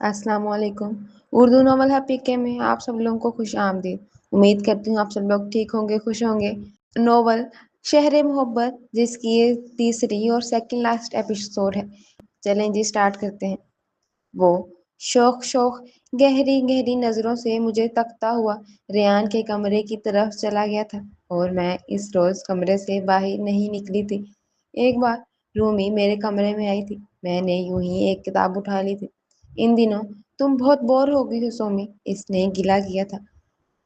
السلام علیکم۔ اردو ناول حقیقے میں آپ سب لوگوں کو خوش آمدید۔ امید کرتی ہوں آپ سب لوگ ٹھیک ہوں گے، خوش ہوں گے۔ ناول شہر محبت، جس کی یہ تیسری اور سیکنڈ لاسٹ ایپیسوڈ ہے۔ چلیں جی اسٹارٹ کرتے ہیں۔ وہ شوق گہری گہری نظروں سے مجھے تکتا ہوا ریان کے کمرے کی طرف چلا گیا تھا، اور میں اس روز کمرے سے باہر نہیں نکلی تھی۔ ایک بار رومی میرے کمرے میں آئی تھی۔ میں نے یوں ہی ایک کتاب اٹھا لی تھی۔ ان دنوں تم بہت بور ہو گئی ہو سومی، اس نے گلہ کیا تھا۔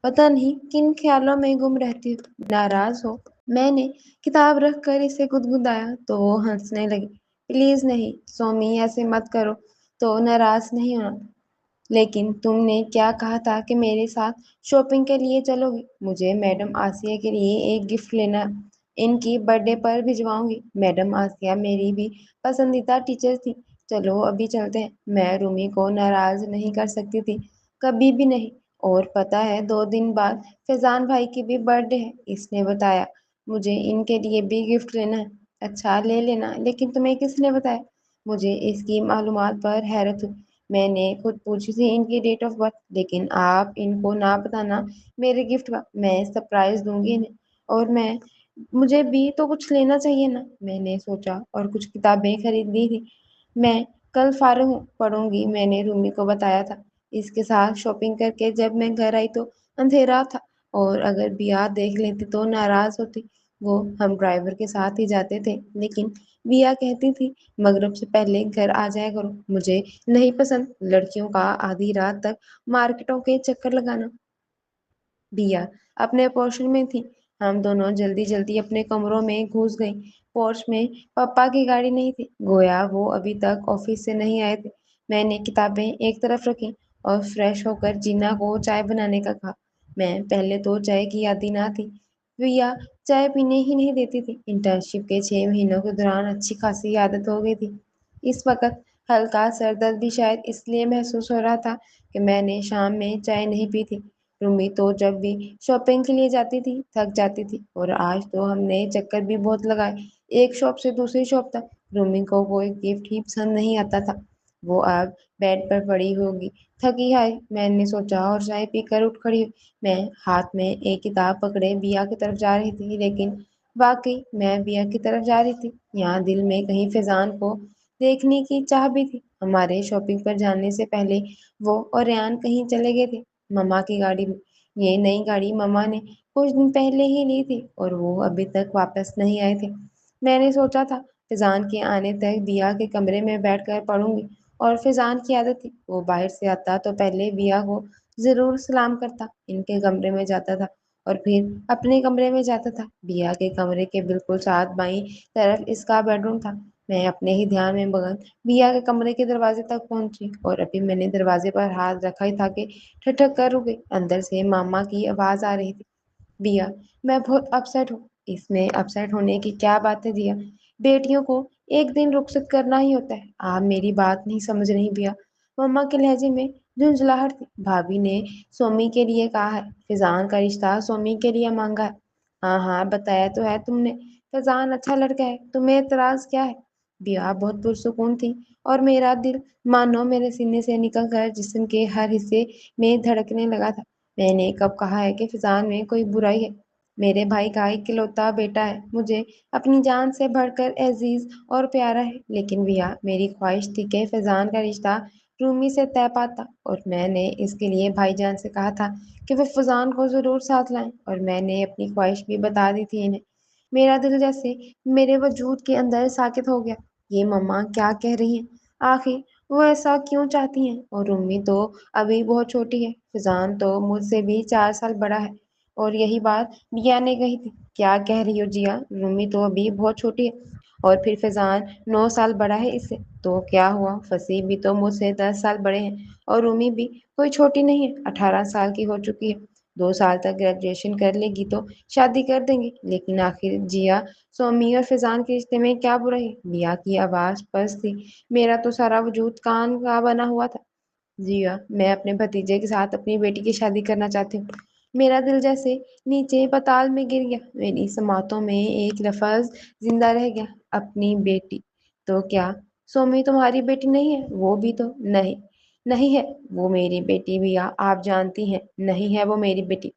پتہ نہیں کن خیالوں میں گم رہتی ہو، ناراض ہو؟ میں نے کتاب رکھ کر اسے گدگدایا تو وہ ہنسنے لگی۔ پلیز نہیں سومی، ایسے مت کرو، تو ناراض نہیں ہونا۔ لیکن تم نے کیا کہا تھا کہ میرے ساتھ شاپنگ کے لیے چلو گی؟ مجھے میڈم آسیہ کے لیے ایک گفٹ لینا، ان کی برتھ ڈے پر بھجواؤں گی۔ میڈم آسیہ میری بھی پسندیدہ ٹیچر تھی۔ چلو ابھی چلتے ہیں۔ میں رومی کو ناراض نہیں کر سکتی تھی، کبھی بھی نہیں۔ اور پتہ ہے 2 دن بعد فیضان بھائی کی بھی برتھ ڈے ہے، اس نے بتایا۔ مجھے ان کے لیے بھی گفٹ لینا ہے۔ اچھا لے لینا، لیکن تمہیں کس نے بتایا؟ مجھے اس کی معلومات پر حیرت ہوئی۔ میں نے خود پوچھی تھی ان کی ڈیٹ آف برتھ، لیکن آپ ان کو نہ بتانا میرے گفٹ کا، میں سرپرائز دوں گی انہیں۔ اور مجھے بھی تو کچھ لینا چاہیے نا، میں نے سوچا اور کچھ کتابیں خرید لی تھی۔ میں کل فارغ ہوں، پڑھوں گی، میں نے رومی کو بتایا تھا۔ اس کے ساتھ شاپنگ کر کے جب میں گھر آئی تو اندھیرا تھا، اور اگر بیا دیکھ لیتی تو ناراض ہوتی۔ وہ ہم ڈرائیور کے ساتھ ہی جاتے تھے، لیکن بیا کہتی تھی مغرب سے پہلے گھر آ جایا کرو۔ مجھے نہیں پسند لڑکیوں کا آدھی رات تک مارکیٹوں کے چکر لگانا۔ بیا اپنے پورشن میں تھی۔ ہم دونوں جلدی جلدی اپنے کمروں میں گھس گئیں۔ پورش میں پپا کی گاڑی نہیں تھی، گویا وہ ابھی تک آفس سے نہیں آئے تھے۔ میں نے کتابیں ایک طرف رکھیں اور فریش ہو کر جینا کو چائے بنانے کا کہا۔ میں پہلے تو چائے کی عادی نہ تھی، بیا چائے پینے ہی نہیں دیتی تھی۔ انٹرنشپ کے 6 مہینوں کے دوران اچھی خاصی عادت ہو گئی تھی۔ اس وقت ہلکا سر درد بھی شاید اس لیے محسوس ہو رہا تھا کہ میں نے شام میں چائے نہیں پی تھی۔ رومی تو جب بھی شاپنگ کے لیے جاتی تھی تھک جاتی تھی، اور آج تو ہم نے چکر بھی بہت لگائے، ایک شاپ سے دوسری شاپ تک۔ رومی کو کوئی گفٹ ہی پسند نہیں آتا تھا۔ وہ اب بیڈ پر پڑی ہوگی، تھکی ہے، میں نے سوچا، اور چائے پی کر اٹھ کھڑی ہوئی۔ میں ہاتھ میں ایک کتاب پکڑے بیا کی طرف جا رہی تھی، لیکن واقعی میں بیا کی طرف جا رہی تھی، یہاں دل میں کہیں فیضان کو دیکھنے کی چاہ بھی تھی۔ ہمارے شاپنگ پر جانے سے پہلے وہ اور ریان کہیں چلے گئے تھے، مما کی گاڑی میں۔ یہ نئی گاڑی مما نے کچھ دن پہلے ہی لی تھی، اور وہ ابھی تک واپس نہیں آئے تھے۔ میں نے سوچا تھا فیضان کے آنے تک بیا کے کمرے میں بیٹھ کر پڑھوں گی، اور فیضان کی عادت تھی وہ باہر سے آتا تو پہلے بیا کو ضرور سلام کرتا، ان کے کمرے میں جاتا تھا اور پھر اپنے کمرے میں جاتا تھا۔ بیا کے کمرے کے بالکل ساتھ بائیں طرف اس کا بیڈ روم تھا۔ میں اپنے ہی دھیان میں مگن بیا کے کمرے کے دروازے تک پہنچی، اور ابھی میں نے دروازے پر ہاتھ رکھا ہی تھا کہ ٹھٹک کر رک گئی۔ اندر سے ماما کی آواز آ رہی تھی، بیا میں بہت اپسیٹ ہوں۔ اس میں اپسیٹ ہونے کی کیا بات ہے دیا؟ بیٹیوں کو ایک دن رخصت کرنا ہی ہوتا ہے، آپ میری بات نہیں سمجھ رہی بیا۔ مما کے لہجے میں جھنجھلاہٹ تھی۔ بھابھی نے سومی کے لیے کہا ہے، فیضان کا رشتہ سومی کے لیے مانگا ہے۔ ہاں ہاں بتایا تو ہے تم نے، فیضان اچھا لڑکا ہے، تمہیں اعتراض کیا ہے؟ بیا بہت پرسکون تھی، اور میرا دل مانو میرے سینے سے نکل کر جسم کے ہر حصے میں دھڑکنے لگا تھا۔ میں نے کب کہا ہے کہ فیضان میں کوئی برائی ہے؟ میرے بھائی کا اکلوتا بیٹا ہے، مجھے اپنی جان سے بڑھ کر عزیز اور پیارا ہے۔ لیکن بیا میری خواہش تھی کہ فیضان کا رشتہ رومی سے طے پاتا، اور میں نے اس کے لیے بھائی جان سے کہا تھا کہ وہ فیضان کو ضرور ساتھ لائیں، اور میں نے اپنی خواہش بھی بتا دی تھی انہیں۔ میرا دل جیسے میرے وجود کے اندر ساکت ہو گیا۔ یہ مما کیا کہہ رہی ہیں؟ آخر وہ ایسا کیوں چاہتی ہیں؟ اور رومی تو ابھی بہت چھوٹی ہے، فیضان تو مجھ سے بھی 4 سال بڑا ہے۔ اور یہی بات بیا نے کہی تھی۔ کیا کہہ رہی ہو جیا؟ رومی تو ابھی بہت چھوٹی ہے، اور پھر فیضان 9 سال بڑا ہے اس سے، تو کیا ہوا؟ فصیح بھی تو مجھ سے 10 سال بڑے ہیں، اور رومی بھی کوئی چھوٹی نہیں ہے، 18 سال کی ہو چکی ہے۔ 2 سال تک گریجویشن کر لے گی تو شادی کر دیں گے۔ لیکن آخر جیا سومی اور فیضان کے رشتے میں کیا برائی ہے؟ بیا کی آواز پست تھی، میرا تو سارا وجود کان کا بنا ہوا تھا۔ جیا میں اپنے بھتیجے کے ساتھ اپنی بیٹی کی شادی کرنا چاہتی ہوں۔ میرا دل جیسے نیچے پتال میں گر گیا، میری سماعتوں میں ایک لفظ زندہ رہ گیا، اپنی بیٹی؟ تو کیا سومی تمہاری بیٹی نہیں ہے؟ وہ بھی تو نہیں۔ نہیں ہے وہ میری بیٹی بیا، آپ جانتی ہیں نہیں ہے وہ میری بیٹی۔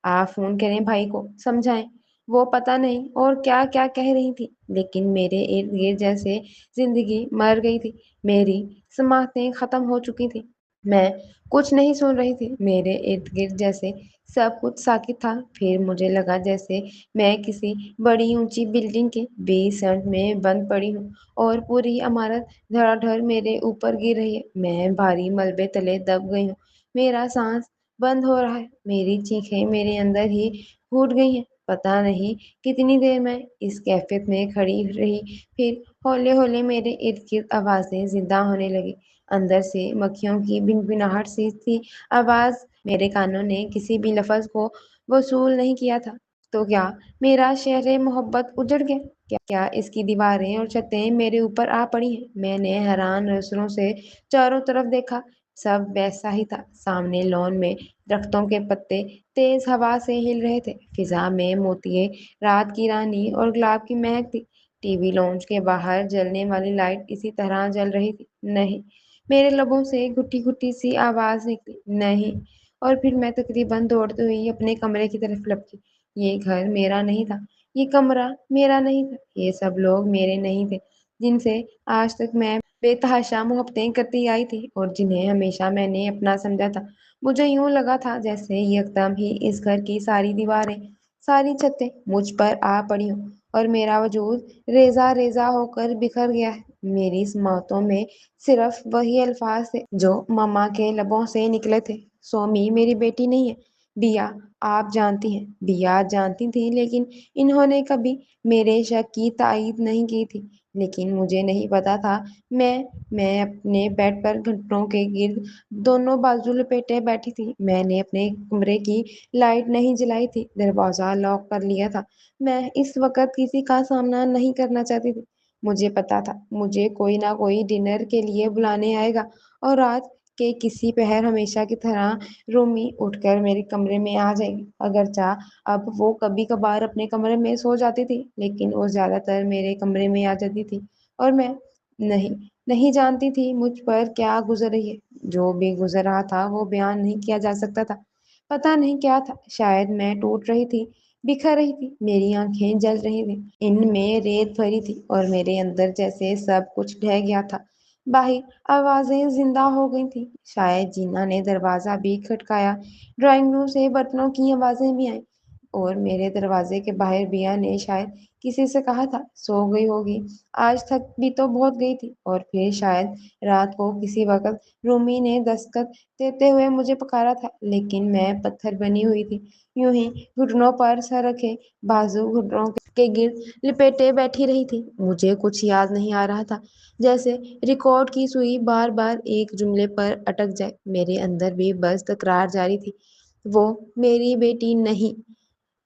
آپ فون کریں بھائی کو سمجھائیں۔ وہ پتہ نہیں اور کیا کیا کہہ رہی تھی، لیکن میرے ارد گرد جیسے زندگی مر گئی تھی، میری سماعتیں ختم ہو چکی تھی، میں کچھ نہیں سن رہی تھی، میرے ارد گرد جیسے سب کچھ ساکت تھا۔ پھر مجھے لگا جیسے میں کسی بڑی اونچی بلڈنگ کے 20 میں بند پڑی ہوں اور پوری عمارت دھڑا دھڑ میرے اوپر گر رہی ہے۔ میں بھاری ملبے تلے دب گئی ہوں، میرا سانس بند ہو رہا ہے، میری چیخیں میرے اندر ہی پھوٹ گئی ہیں۔ پتہ نہیں کتنی دیر میں اس کیفیت میں کھڑی رہی، پھر ہولے ہولے میرے ارد گرد آوازیں زندہ ہونے لگی، اندر سے مکھیوں کی بنبناہٹ سی تھی آواز۔ میرے کانوں نے کسی بھی لفظ کو وصول نہیں کیا تھا۔ تو کیا میرا شہر محبت اجڑ گیا؟ کیا اس کی دیواریں اور چھتیں میرے اوپر آ پڑی ہیں؟ میں نے حیران نظروں سے چاروں طرف دیکھا، سب ویسا ہی تھا۔ سامنے لان میں درختوں کے پتے تیز ہوا سے ہل رہے تھے، فضا میں موتیے رات کی رانی اور گلاب کی مہک تھی۔ ٹی وی لانچ کے باہر جلنے والی لائٹ اسی طرح جل رہی تھی۔ نہیں، میرے لبوں سے گھٹی گھٹی سی آواز نکلی، نہیں، اور پھر میں تقریباً دوڑتے ہوئی اپنے کمرے کی طرف لپکی۔ یہ گھر میرا نہیں تھا، یہ کمرہ میرا نہیں تھا، یہ سب لوگ میرے نہیں تھے جن سے آج تک میں بے تحاشا محبتیں کرتی آئی تھی اور جنہیں ہمیشہ میں نے اپنا سمجھا تھا۔ مجھے یوں لگا تھا جیسے یکدم ہی اس گھر کی ساری دیواریں، ساری چھتیں مجھ پر آ پڑی ہوں اور میرا وجود ریزہ ریزہ ہو کر بکھر گیا ہے۔ میری سماعتوں میں صرف وہی الفاظ تھے جو مما کے لبوں سے نکلے تھے، سومی میری بیٹی نہیں ہے، بیا آپ جانتی ہیں۔ بیا جانتی تھی، لیکن انہوں نے کبھی میرے شک کی تائید نہیں کی تھی۔ لیکن مجھے نہیں پتا تھا، میں اپنے بیڈ پر گھٹنوں کے گرد دونوں بازو لپیٹے بیٹھی تھی۔ میں نے اپنے کمرے کی لائٹ نہیں جلائی تھی، دروازہ لاک کر لیا تھا۔ میں اس وقت کسی کا سامنا نہیں کرنا چاہتی تھی۔ مجھے پتا تھا مجھے کوئی نہ کوئی ڈنر کے لیے بلانے آئے گا، اور رات کے کسی پہر ہمیشہ کی طرح رومی اٹھ کر میرے کمرے میں آ جائے گی۔ اگرچہ اب وہ کبھی کبھار اپنے کمرے میں سو جاتی تھی، لیکن وہ زیادہ تر میرے کمرے میں آ جاتی تھی، اور میں نہیں جانتی تھی مجھ پر کیا گزر رہی ہے۔ جو بھی گزر رہا تھا وہ بیان نہیں کیا جا سکتا تھا۔ پتا نہیں کیا تھا، شاید میں ٹوٹ رہی تھی، بکھر رہی تھی، میری آنکھیں جل رہی تھی، ان میں ریت بھری تھی، اور میرے اندر جیسے سب کچھ ڈھہ گیا تھا۔ باہر آوازیں زندہ ہو گئی تھی، شاید جینا نے دروازہ بھی کھٹکایا، ڈرائنگ روم سے برتنوں کی آوازیں بھی آئیں، اور میرے دروازے کے باہر بیا نے شاید کسی سے کہا تھا سو گئی ہوگی، آج تک بھی تو بہت گئی تھی۔ اور پھر شاید رات کو کسی وقت رومی نے دستک دیتے ہوئے مجھے پکارا تھا، لیکن میں پتھر بنی ہوئی تھی، یوں ہی گھٹنوں پر سر رکھے، بازو گھٹنوں کے گرد لپیٹے بیٹھی رہی تھی۔ مجھے کچھ یاد نہیں آ رہا تھا، جیسے ریکارڈ کی سوئی بار بار ایک جملے پر اٹک جائے۔ میرے اندر بھی بس تکرار جاری تھی، وہ میری بیٹی نہیں،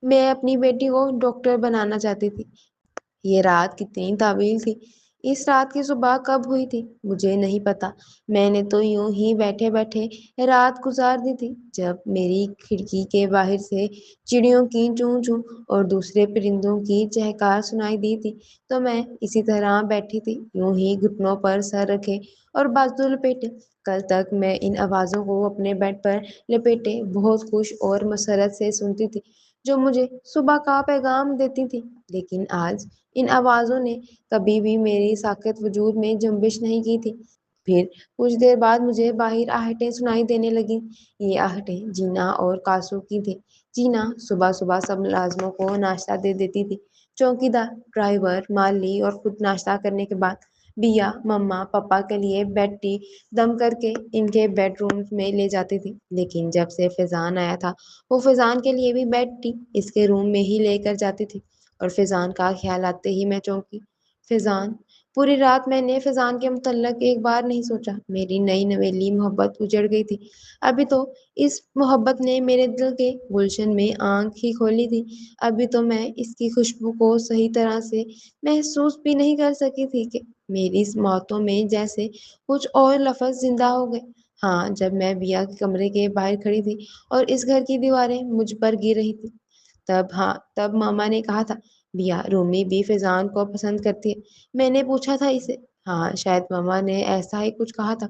میں اپنی بیٹی کو ڈاکٹر بنانا چاہتی تھی۔ یہ رات کتنی طویل تھی، اس رات کی صبح کب ہوئی تھی مجھے نہیں پتا۔ میں نے تو یوں ہی بیٹھے بیٹھے رات گزار دی تھی۔ جب میری کھڑکی کے باہر سے چڑیوں کی چوں چوں اور دوسرے پرندوں کی چہکار سنائی دی تھی، تو میں اسی طرح بیٹھی تھی، یوں ہی گھٹنوں پر سر رکھے اور بازو لپیٹے۔ کل تک میں ان آوازوں کو اپنے بیڈ پر لپیٹے بہت خوش اور مسرت سے سنتی تھی، جو مجھے صبح کا پیغام دیتی تھی، لیکن آج ان آوازوں نے کبھی بھی میری ساکت وجود میں جنبش نہیں کی تھی۔ پھر کچھ دیر بعد مجھے باہر آہٹیں سنائی دینے لگیں۔ یہ آہٹیں جینا اور کاسو کی تھی۔ جینا صبح صبح سب ملازموں کو ناشتہ دے دیتی تھی، چوکیدار، ڈرائیور، مالی، اور خود ناشتہ کرنے کے بعد بیا مما پپا کے لیے بیڈ ٹی دم کر کے ان کے بیڈ روم میں لے جاتی تھی۔ لیکن جب سے فیضان آیا تھا، وہ فیضان کے لیے بھی بیڈ ٹی اس کے روم میں ہی لے کر جاتی تھی، اور فیضان کا خیال آتے ہی میں چونکی۔ فیضان، پوری رات میں نے فیضان کے متعلق ایک بار نہیں سوچا۔ میری نئی نویلی محبت اجڑ گئی تھی، ابھی تو اس محبت نے میرے دل کے گلشن میں آنکھ ہی کھولی تھی، ابھی تو میں اس کی خوشبو کو صحیح طرح سے محسوس بھی نہیں کر سکی تھی کہ میری سماعتوں میں جیسے کچھ اور لفظ زندہ ہو گئے۔ ہاں، جب میں بیا کے کمرے کے باہر کھڑی تھی اور اس گھر کی دیواریں مجھ پر گر رہی تھی، تب ماما نے کہا تھا، بیا رومی بھی فیضان کو پسند کرتی ہے۔ میں نے پوچھا تھا اسے۔ ہاں، شاید ماما نے ایسا ہی کچھ کہا تھا۔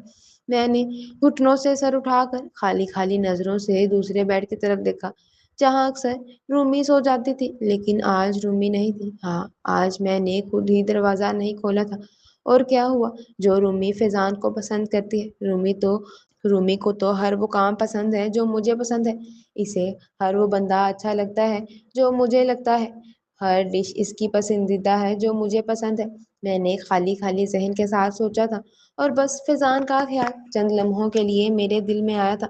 میں نے گھٹنوں سے سر اٹھا کر خالی خالی نظروں سے دوسرے بیڈ کی طرف دیکھا جہاں اکثر رومی سو جاتی تھی، لیکن آج رومی نہیں تھی۔ ہاں، آج میں نے خود ہی دروازہ نہیں کھولا تھا۔ اور کیا ہوا؟ جو رومی فیضان کو پسند کرتی ہے، رومی کو تو ہر وہ کام پسند ہے جو مجھے پسند ہے۔ اسے ہر وہ بندہ اچھا لگتا ہے جو مجھے لگتا ہے۔ ہر ڈش اس کی پسندیدہ ہے جو مجھے پسند ہے۔ میں نے خالی خالی ذہن کے ساتھ سوچا تھا، اور بس فیضان کا خیال چند لمحوں کے لیے میرے دل میں آیا تھا۔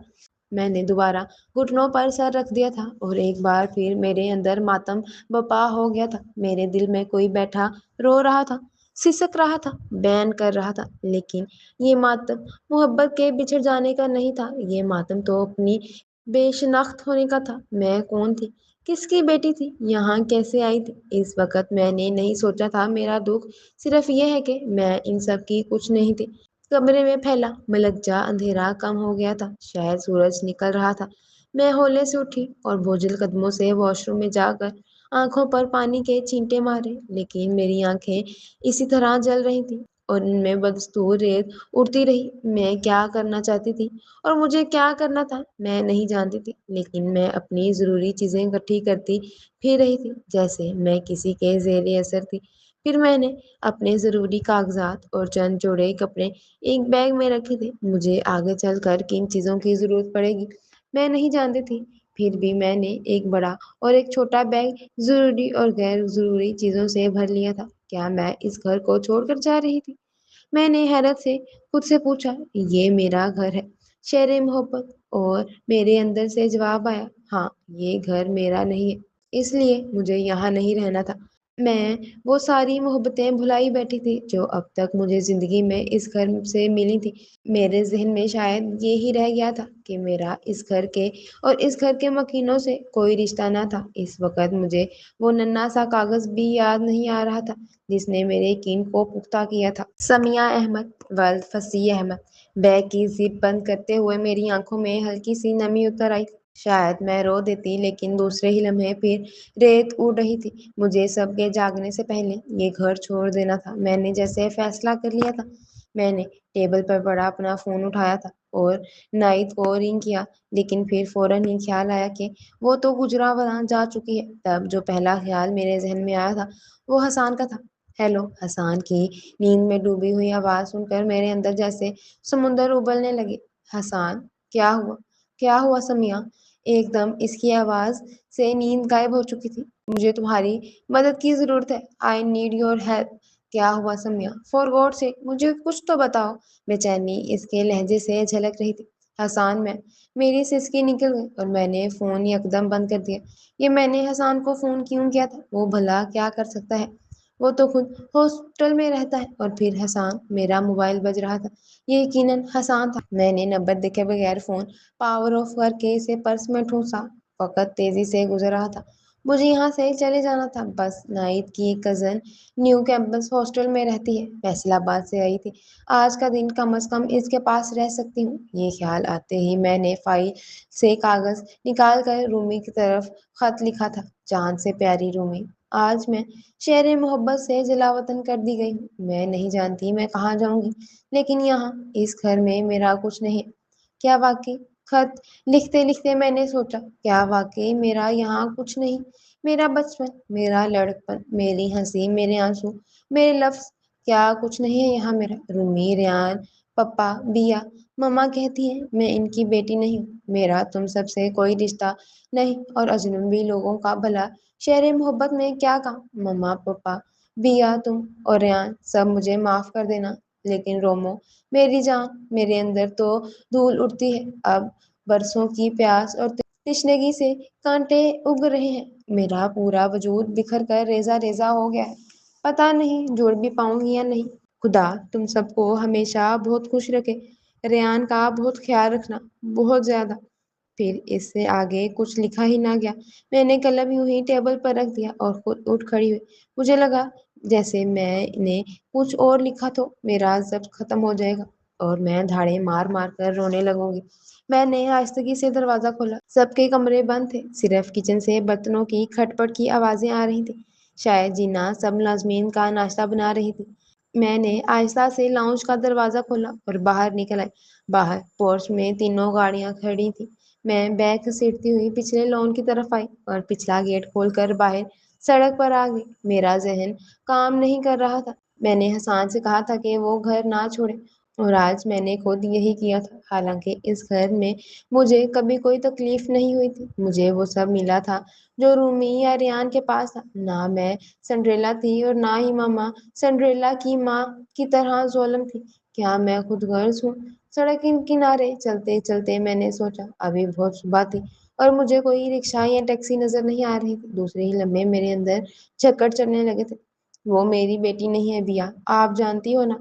میں نے دوبارہ گھٹنوں پر سر رکھ دیا تھا، اور ایک بار پھر میرے اندر ماتم بپا ہو گیا تھا۔ میرے دل میں کوئی بیٹھا رو رہا تھا، سسک رہا تھا، بیان کر رہا تھا، لیکن یہ ماتم محبت کے بچھڑ جانے کا نہیں تھا۔ یہ ماتم تو اپنی بے شناخت ہونے کا تھا۔ میں کون تھی؟ کس کی بیٹی تھی؟ یہاں کیسے آئی تھی؟ اس وقت میں نے نہیں سوچا تھا میرا دکھ صرف یہ ہے کہ میں ان سب کی کچھ نہیں تھی۔ کمرے میں پھیلا ملک جا اندھیرا کم ہو گیا تھا، شاید سورج نکل رہا تھا۔ میں ہولے سے اٹھی اور بوجھل قدموں سے واش روم میں جا کر آنکھوں پر پانی کے چینٹے مارے، لیکن میری آنکھیں اسی طرح جل رہی تھیں اور ان میں بدستور ریت اڑتی رہی۔ میں کیا کرنا چاہتی تھی اور مجھے کیا کرنا تھا میں نہیں جانتی تھی، لیکن میں اپنی ضروری چیزیں اکٹھی کرتی پھر رہی تھی جیسے میں کسی کے زیر اثر تھی۔ پھر میں نے اپنے ضروری کاغذات اور چند جوڑے کپڑے ایک بیگ میں رکھے تھے۔ مجھے آگے چل کر کن چیزوں کی ضرورت پڑے گی میں نہیں جانتی تھی، پھر بھی میں نے ایک بڑا اور ایک چھوٹا بیگ ضروری اور غیر ضروری چیزوں سے بھر لیا تھا۔ کیا میں اس گھر کو چھوڑ کر جا رہی تھی؟ میں نے حیرت سے خود سے پوچھا۔ یہ میرا گھر ہے، شہر محبت، اور میرے اندر سے جواب آیا، ہاں، یہ گھر میرا نہیں ہے، اس لیے مجھے یہاں نہیں رہنا تھا۔ میں وہ ساری محبتیں بھلائی بیٹھی تھی جو اب تک مجھے زندگی میں اس گھر سے ملی تھی۔ میرے ذہن میں شاید یہی رہ گیا تھا کہ میرا اس گھر کے اور اس گھر کے مکینوں سے کوئی رشتہ نہ تھا۔ اس وقت مجھے وہ ننھا سا کاغذ بھی یاد نہیں آ رہا تھا جس نے میرے یقین کو پختہ کیا تھا۔ سمیہ احمد، ولد فصیح احمد۔ بیگ کی زپ بند کرتے ہوئے میری آنکھوں میں ہلکی سی نمی اتر آئی۔ شاید میں رو دیتی، لیکن دوسرے ہی لمحے پھر ریت اڑ رہی تھی۔ مجھے سب کے جاگنے سے پہلے یہ گھر چھوڑ دینا تھا۔ میں نے جیسے فیصلہ کر لیا تھا۔ میں نے ٹیبل پر پڑا اپنا فون اٹھایا تھا اور نائد کو رنگ کیا، لیکن پھر فوراً ہی خیال آیا کہ وہ تو گجراوالا جا چکی ہے۔ تب جو پہلا خیال میرے ذہن میں آیا تھا وہ حسان کا تھا۔ ہیلو! حسان کی نیند میں ڈوبی ہوئی آواز سن کر میرے اندر جیسے سمندر ابلنے لگے۔ حسان! کیا ہوا؟ کیا ہوا سمیہ؟ ایک دم اس کی آواز سے نیند غائب ہو چکی تھی۔ مجھے تمہاری مدد کی ضرورت ہے۔ I need your help. کیا ہوا سمیہ؟ فار گاڈ سیک مجھے کچھ تو بتاؤ۔ بے چینی اس کے لہجے سے جھلک رہی تھی۔ حسان! میری سسکی نکل گئی اور میں نے فون یکدم بند کر دیا۔ یہ میں نے حسان کو فون کیوں کیا تھا؟ وہ بھلا کیا کر سکتا ہے؟ وہ تو خود ہاسپٹل میں رہتا ہے۔ اور پھر حسان! میرا موبائل بج رہا تھا، یہ یقیناً حسان تھا۔ میں نے نمبر دیکھے بغیر فون پاور آف کر کے اسے پرس میں ٹھونسا۔ وقت تیزی سے گزر رہا تھا، مجھے یہاں سے چلے جانا تھا۔ بس نائد کی کزن نیو کیمپس ہاسٹل میں رہتی ہے، فیصل آباد سے آئی تھی۔ آج کا دن کم از کم اس کے پاس رہ سکتی ہوں۔ یہ خیال آتے ہی میں نے فائل سے کاغذ نکال کر رومی کی طرف خط لکھا تھا۔ چاند سے پیاری رومی، آج میں شہر محبت سے جلا وطن کر دی گئی ہوں۔ میں نہیں جانتی میں کہاں جاؤں گی، لیکن یہاں اس گھر میں میرا کچھ نہیں ہے۔ کیا واقعی؟ خط لکھتے لکھتے میں نے سوچا، کیا واقعی میرا یہاں کچھ نہیں؟ میرا بچپن، میرا لڑکپن، میری ہنسی، میرے آنسو، میرے لفظ، کیا کچھ نہیں ہے یہاں میرا؟ رومی، ریان، پپا، بیا، مما کہتی ہیں میں ان کی بیٹی نہیں ہوں، میرا تم سب سے کوئی رشتہ نہیں، اور اجنبی لوگوں کا بھلا شہر محبت میں کیا کام؟ مما، پپا، بیا، تم اور ریان سب مجھے معاف کر دینا، لیکن رومو میری جان، میرے اندر تو دھول اڑتی ہے۔ اب برسوں کی پیاس اور تشنگی سے کانٹے اگ رہے ہیں۔ میرا پورا وجود بکھر کر ریزہ ریزہ ہو گیا ہے۔ پتہ نہیں جوڑ بھی پاؤں گی یا نہیں۔ خدا تم سب کو ہمیشہ بہت خوش رکھے۔ ریان کا بہت خیال رکھنا، بہت زیادہ۔ پھر اس سے آگے کچھ لکھا ہی نہ گیا۔ میں نے قلم یوں ہی ٹیبل پر رکھ دیا اور خود اٹھ کھڑی ہوئی۔ مجھے لگا جیسے میں نے کچھ اور لکھا تو میرا ضبط ختم ہو جائے گا اور میں دھاڑے مار مار کر رونے لگوں گی۔ میں نے آہستگی سے دروازہ کھولا۔ سب کے کمرے بند تھے، صرف کچن سے برتنوں کی کھٹ پٹ کی آوازیں آ رہی تھیں۔ شاید جینا سب ملازمین کا ناشتہ بنا رہی تھی۔ میں نے آہستہ سے لاؤنج کا دروازہ کھولا اور باہر نکل آئی۔ باہر پورچ میں تینوں گاڑیاں کھڑی تھیں۔ میں بیگ گھسیٹتی ہوئی پچھلے لان کی طرف آئی اور پچھلا گیٹ کھول کر باہر سڑک پر آ گئی۔ میرا ذہن کام نہیں کر رہا تھا۔ میں نے حسان سے کہا تھا کہ وہ گھر نہ چھوڑے اور آج میں نے خود یہی کیا تھا۔ حالانکہ اس گھر میں مجھے کبھی کوئی تکلیف نہیں ہوئی تھی، مجھے وہ سب ملا تھا جو رومی یا ریان کے پاس تھا۔ نہ میں سنڈریلا تھی اور نہ ہی ماما سنڈریلا کی ماں کی طرح ظلم تھی۔ کیا میں خود غرض ہوں؟ سڑک کے کنارے چلتے چلتے میں نے سوچا ابھی بہت صبح تھی اور مجھے کوئی رکشا یا ٹیکسی نظر نہیں آ رہی تھی۔ دوسرے ہی لمحے میرے اندر جھکڑ چڑھنے لگے تھے۔ وہ میری بیٹی نہیں ہے بیا، آپ جانتی ہو نا۔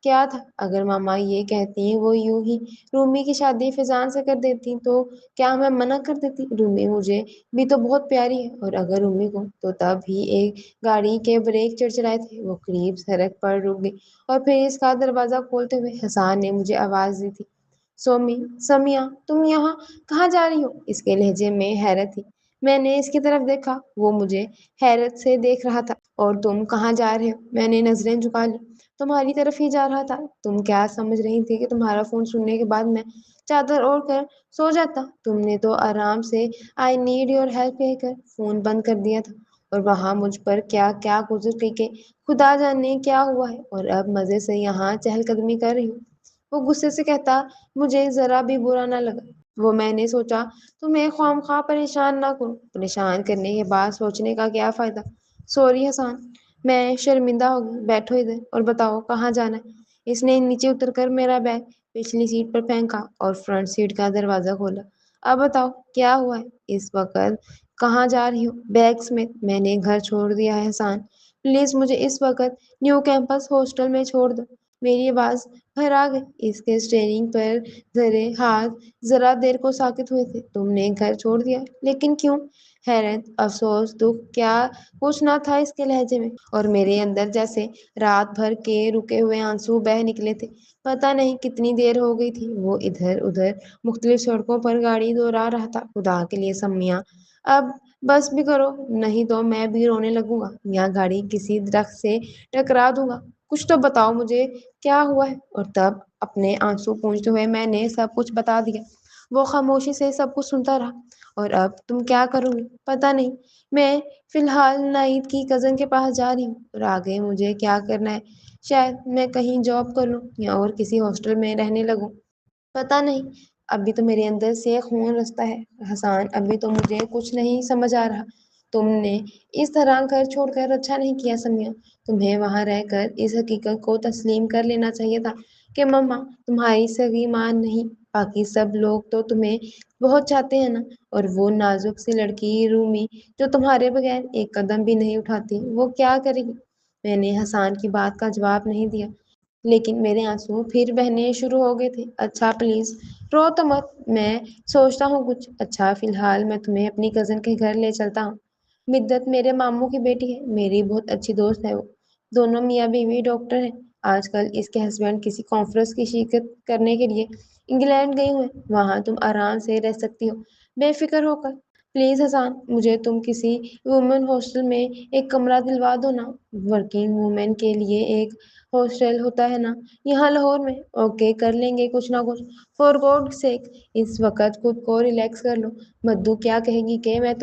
کیا تھا اگر ماما یہ کہتی وہ یوں ہی رومی کی شادی فضان سے کر دیتی تو کیا میں منع کر دیتی؟ رومی مجھے بھی تو بہت پیاری ہے، اور اگر رومی کو تو تب ہی ایک گاڑی کے بریک چڑچڑائے تھے، وہ قریب سڑک پر رک گئی اور پھر اس کا دروازہ کھولتے ہوئے حسان نے مجھے آواز دی تھی، سومی، سمیا، تم یہاں کہاں جا رہی ہو؟ اس کے لہجے میں حیرت تھی۔ میں نے اس کی طرف دیکھا، وہ مجھے حیرت سے دیکھ رہا تھا۔ اور تم کہاں جا رہے ہو؟ میں نے نظریں جھکا لی۔ تمہاری طرف ہی جا رہا تھا۔ تم کیا سمجھ رہی تھی کہ تمہارا فون سننے کے بعد میں چادر اوڑھ کر سو جاتا؟ تم نے تو آرام سے آئی نیڈ یور ہیلپ کہہ کر فون بند کر دیا تھا، اور وہاں مجھ پر کیا کیا گزر گئی کہ خدا جانے کیا ہوا ہے، اور اب مزے سے یہاں چہل قدمی کر رہی ہوں۔ وہ غصے سے کہتا مجھے ذرا بھی برا نہ لگا۔ وہ میں نے سوچا تمہیں خواہ پریشان نہ کروں، پریشان کرنے کے بعد سوچنے کا کیا فائدہ۔ سوری حسان، میں شرمندہ ہو گئی۔ بیٹھو ادھر اور بتاؤ کہاں جانا ہے۔ اس نے نیچے اتر کر میرا بیگ پچھلی سیٹ پر پھینکا اور فرنٹ سیٹ کا دروازہ کھولا۔ اب بتاؤ کیا ہوا ہے؟ اس وقت کہاں جا رہی ہو؟ بیگ سمیت میں نے گھر چھوڑ دیا ہے حسان، پلیز مجھے اس وقت نیو کیمپس ہاسٹل میں چھوڑ دو۔ میری آواز بھر آ گئی۔ اس کے اسٹیئرنگ پر دھرے ہاتھ ذرا دیر کو ساکت ہوئے تھے۔ تم نے گھر چھوڑ دیا؟ لیکن کیوں؟ حیرت، افسوس، دکھ، کیا کچھ نہ تھا اس کے لہجے میں، اور میرے اندر جیسے رات بھر کے رکے ہوئے آنسو بہہ نکلے تھے۔ پتہ نہیں کتنی دیر ہو گئی تھی وہ ادھر ادھر مختلف سڑکوں پر گاڑی دورا رہا تھا۔ خدا کے لیے سمیہ، اب بس بھی کرو، نہیں تو میں بھی رونے لگوں گا یا گاڑی کسی درخت سے ٹکرا دوں گا۔ کچھ تو بتاؤ مجھے کیا ہوا ہے۔ اور تب اپنے آنسو پونچھتے ہوئے میں نے سب کچھ بتا دیا۔ وہ خاموشی سے سب کچھ سنتا رہا۔ اور اب تم کیا کرو گی؟ پتہ نہیں، میں فی الحال نائد کی کزن کے پاس جا رہی ہوں، اور آگے مجھے کیا کرنا ہے شاید میں کہیں جاب کر لوں یا اور کسی ہاسٹل میں رہنے لگوں، پتہ نہیں۔ ابھی تو میرے اندر سے خون رستا ہے حسان، ابھی تو مجھے کچھ نہیں سمجھ آ رہا۔ تم نے اس طرح گھر چھوڑ کر اچھا نہیں کیا سمیہ۔ تمہیں وہاں رہ کر اس حقیقت کو تسلیم کر لینا چاہیے تھا کہ مما تمہاری سگی ماں نہیں، باقی سب لوگ تو تمہیں بہت چاہتے ہیں نا، اور وہ نازک سی لڑکی رومی جو تمہارے بغیر ایک قدم بھی نہیں اٹھاتی، وہ کیا کرے گی؟ میں نے حسان کی بات کا جواب نہیں دیا، لیکن میرے آنسو پھر بہنے شروع ہو گئے تھے۔ اچھا پلیز رو تو مت، میں سوچتا ہوں کچھ۔ اچھا فی الحال میں تمہیں اپنی کزن کے گھر لے چلتا ہوں۔ مدت میرے ماموں کی بیٹی ہے، میری بہت اچھی دوست ہے وہ، دونوں میاں بیوی ڈاکٹر ہیں۔ آج کل اس کے ہسبینڈ کسی کانفرنس کی شرکت کرنے کے لیے انگلینڈ گئے ہوئے ہیں، وہاں تم آرام سے رہ سکتی ہو بے فکر ہو کر۔ پلیز حسان، مجھے تم کسی وومن ہاسٹل میں ایک کمرہ دلوا دو نا، ورکنگ وومن کے لیے ایک ہاسٹل ہوتا ہے نا یہاں لاہور میں۔ اوکے، کر لیں گے کچھ نہ کچھ، فار گاڈ سیک اس وقت خود کو ریلیکس کر لو۔ مدو کیا کہے گی کہ میں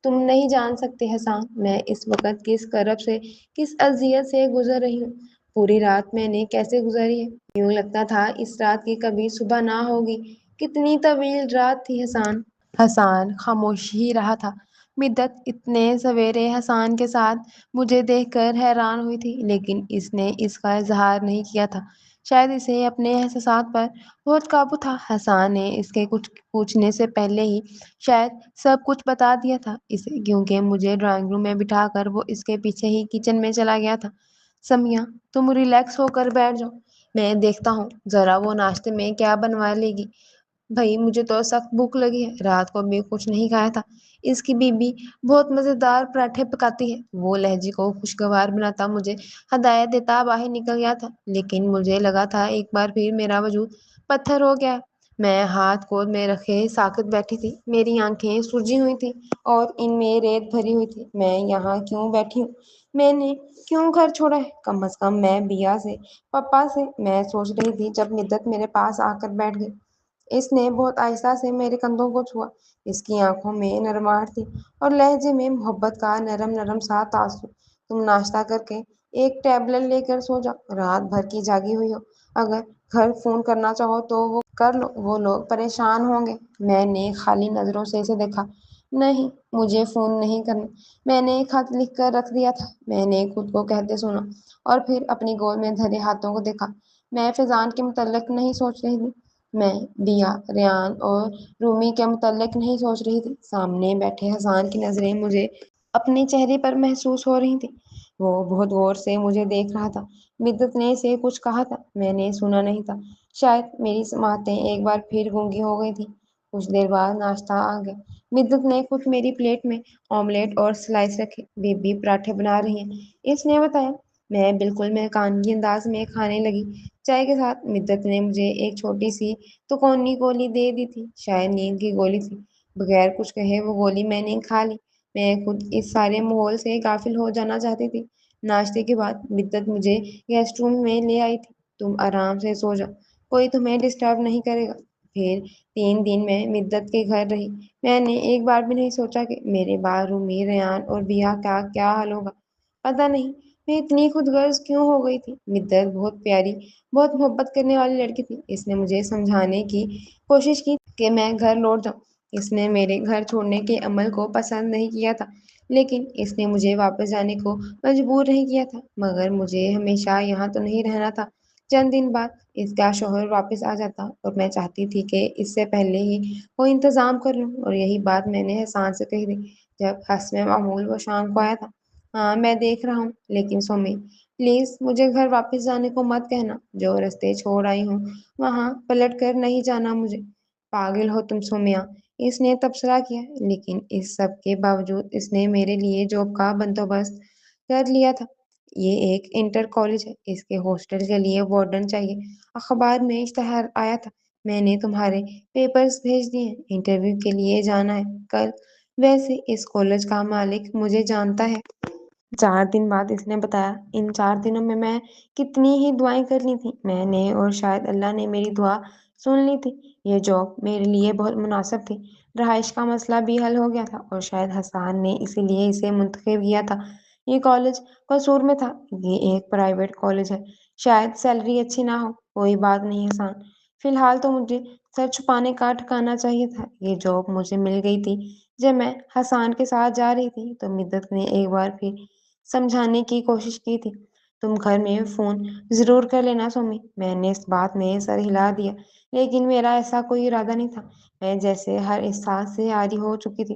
تم نہیں جان سکتے حسان، میں اس وقت کس کرب سے، کس اذیت سے گزر رہی ہوں۔ پوری رات میں نے کیسے گزاری ہے، یوں لگتا تھا اس رات کی کبھی صبح نہ ہوگی۔ کتنی طویل رات تھی حسان۔ حسان خاموش ہی رہا تھا۔ مدت اتنے سویرے حسان کے ساتھ مجھے دیکھ کر حیران ہوئی تھی، لیکن اس نے اس کا اظہار نہیں کیا تھا۔ شاید اسے اپنے احساسات پر بہت قابو تھا۔ حسان نے اس کے کچھ پوچھنے سے پہلے ہی شاید سب کچھ بتا دیا تھا اسے، کیونکہ مجھے ڈرائنگ روم میں بٹھا کر وہ اس کے پیچھے ہی کچن میں چلا گیا تھا۔ سمیہ، تم ریلیکس ہو کر بیٹھ جاؤ، میں دیکھتا ہوں ذرا وہ ناشتے میں کیا بنوا لے گی۔ بھائی مجھے تو سخت بھوک لگی ہے، رات کو بھی کچھ نہیں کھایا تھا۔ اس کی بیوی بہت مزیدار پراٹھے پکاتی ہے، وہ لہجے کو خوشگوار بناتا مجھے ہدایت دیتا باہر نکل گیا تھا، لیکن مجھے لگا تھا ایک بار پھر میرا وجود پتھر ہو گیا۔ میں ہاتھ گود میں رکھے ساکت بیٹھی تھی، میری آنکھیں سوجی ہوئی تھی اور ان میں ریت بھری ہوئی تھی۔ میں یہاں کیوں بیٹھی ہوں؟ میں نے کیوں گھر چھوڑا ہے؟ کم از کم میں بیا سے، پپا سے، میں سوچ رہی تھی جب مدت میرے پاس آ کر بیٹھ گئی۔ اس نے بہت آہستہ سے میرے کندھوں کو چھوا۔ اس کی آنکھوں میں نرماہٹ تھی اور لہجے میں محبت کا نرم نرم سا تاثر۔ تم ناشتہ کر کے ایک ٹیبلٹ لے کر سو جاؤ، رات بھر کی جاگی ہوئی ہو۔ اگر گھر فون کرنا چاہو تو وہ کر لو، وہ لوگ پریشان ہوں گے۔ میں نے خالی نظروں سے اسے دیکھا۔ نہیں، مجھے فون نہیں کرنا۔ میں نے ایک خط لکھ کر رکھ دیا تھا، میں نے خود کو کہتے سنا اور پھر اپنی گود میں دھرے ہاتھوں کو دیکھا۔ میں فیضان کے متعلق نہیں سوچ رہی تھی، میں بیا، ریان اور رومی کے متعلق نہیں سوچ رہی تھی۔ سامنے بیٹھے حسان کی نظریں مجھے اپنے چہرے پر محسوس ہو رہی تھی۔ وہ بہت غور سے مجھے دیکھ رہا تھا۔ مدت نے اسے کچھ کہا تھا، میں نے سنا نہیں تھا۔ شاید میری سماعتیں ایک بار پھر گونگی ہو گئی تھی۔ کچھ دیر بعد ناشتہ آ گیا۔ مدت نے خود میری پلیٹ میں آملیٹ اور سلائس رکھے۔ بی بی پراٹھے بنا رہی ہیں، اس نے بتایا۔ میں بالکل مہکانگی انداز میں کھانے لگی۔ چائے کے ساتھ مدت نے مجھے ایک چھوٹی سی تکونی گولی دے دی تھی، شاید نیند کی گولی تھی۔ بغیر کچھ کہے وہ گولی میں نے کھا لی۔ میں خود اس سارے ماحول سے غافل ہو جانا چاہتی تھی۔ ناشتے کے بعد مدت مجھے گیسٹ روم میں لے آئی تھی۔ تم آرام سے سو جاؤ، کوئی تمہیں ڈسٹرب نہیں کرے گا۔ پھر 3 دن میں مدت کے گھر رہی۔ میں نے ایک بار بھی نہیں سوچا کہ میرے بعد رومی، ریان اور بیا کا کیا حال ہوگا۔ پتہ نہیں میں اتنی خود غرض کیوں ہو گئی تھی۔ مدت بہت پیاری، بہت محبت کرنے والی لڑکی تھی۔ اس نے مجھے سمجھانے کی کوشش کی کہ میں گھر لوٹ جاؤں۔ اس نے میرے گھر چھوڑنے کے عمل کو پسند نہیں کیا تھا، لیکن اس نے مجھے واپس جانے کو مجبور نہیں کیا تھا۔ مگر مجھے ہمیشہ یہاں تو نہیں رہنا تھا۔ چند دن بعد اس کا شوہر واپس آ جاتا اور میں چاہتی تھی کہ اس سے پہلے ہی وہ انتظام کر لوں، اور یہی بات میں نے حسان سے کہی تھی جب حسب معمول وہ شام کو آیا تھا۔ ہاں میں دیکھ رہا ہوں، لیکن سومی پلیز مجھے گھر واپس جانے کو مت کہنا۔ جو رستے چھوڑ آئی ہوں وہاں پلٹ کر نہیں جانا مجھے۔ پاگل ہو تم سومیا، اس نے تبصرہ کیا، لیکن اس سب کے باوجود اس نے میرے لیے جاب کا بندوبست کر لیا تھا۔ یہ ایک انٹر کالج ہے، اس کے ہاسٹل کے لیے وارڈن چاہیے۔ اخبار میں اشتہار آیا تھا، میں نے تمہارے پیپرز بھیج دیے ہیں، انٹرویو کے لیے جانا ہے کل۔ ویسے اس کالج کا مالک مجھے جانتا ہے۔ 4 دن بعد اس نے بتایا، ان 4 دنوں میں میں کتنی ہی دعائیں کر لی تھیں میں نے، اور شاید اللہ نے میری دعا سن لی تھی۔ یہ جاب میرے لیے بہت مناسب تھی، رہائش کا مسئلہ بھی حل ہو گیا تھا، اور شاید حسان نے اسی لیے اسے منتخب کیا تھا۔ یہ کالج قصور میں تھا، یہ ایک پرائیویٹ کالج ہے، شاید سیلری اچھی نہ ہو، کوئی بات نہیں حسان، فی الحال تو مجھے سر چھپانے کا ٹھکانا چاہیے تھا۔ یہ جاب مجھے مل گئی تھی جب میں حسان کے ساتھ جا رہی تھی۔ تو مدت نے ایک بار پھر سمجھانے کی کوشش کی تھی، تم گھر میں فون ضرور کر لینا سومی۔ میں نے اس بات میں سر ہلا دیا، لیکن میرا ایسا کوئی ارادہ نہیں تھا۔ میں جیسے ہر احساس سے عاری ہو چکی تھی۔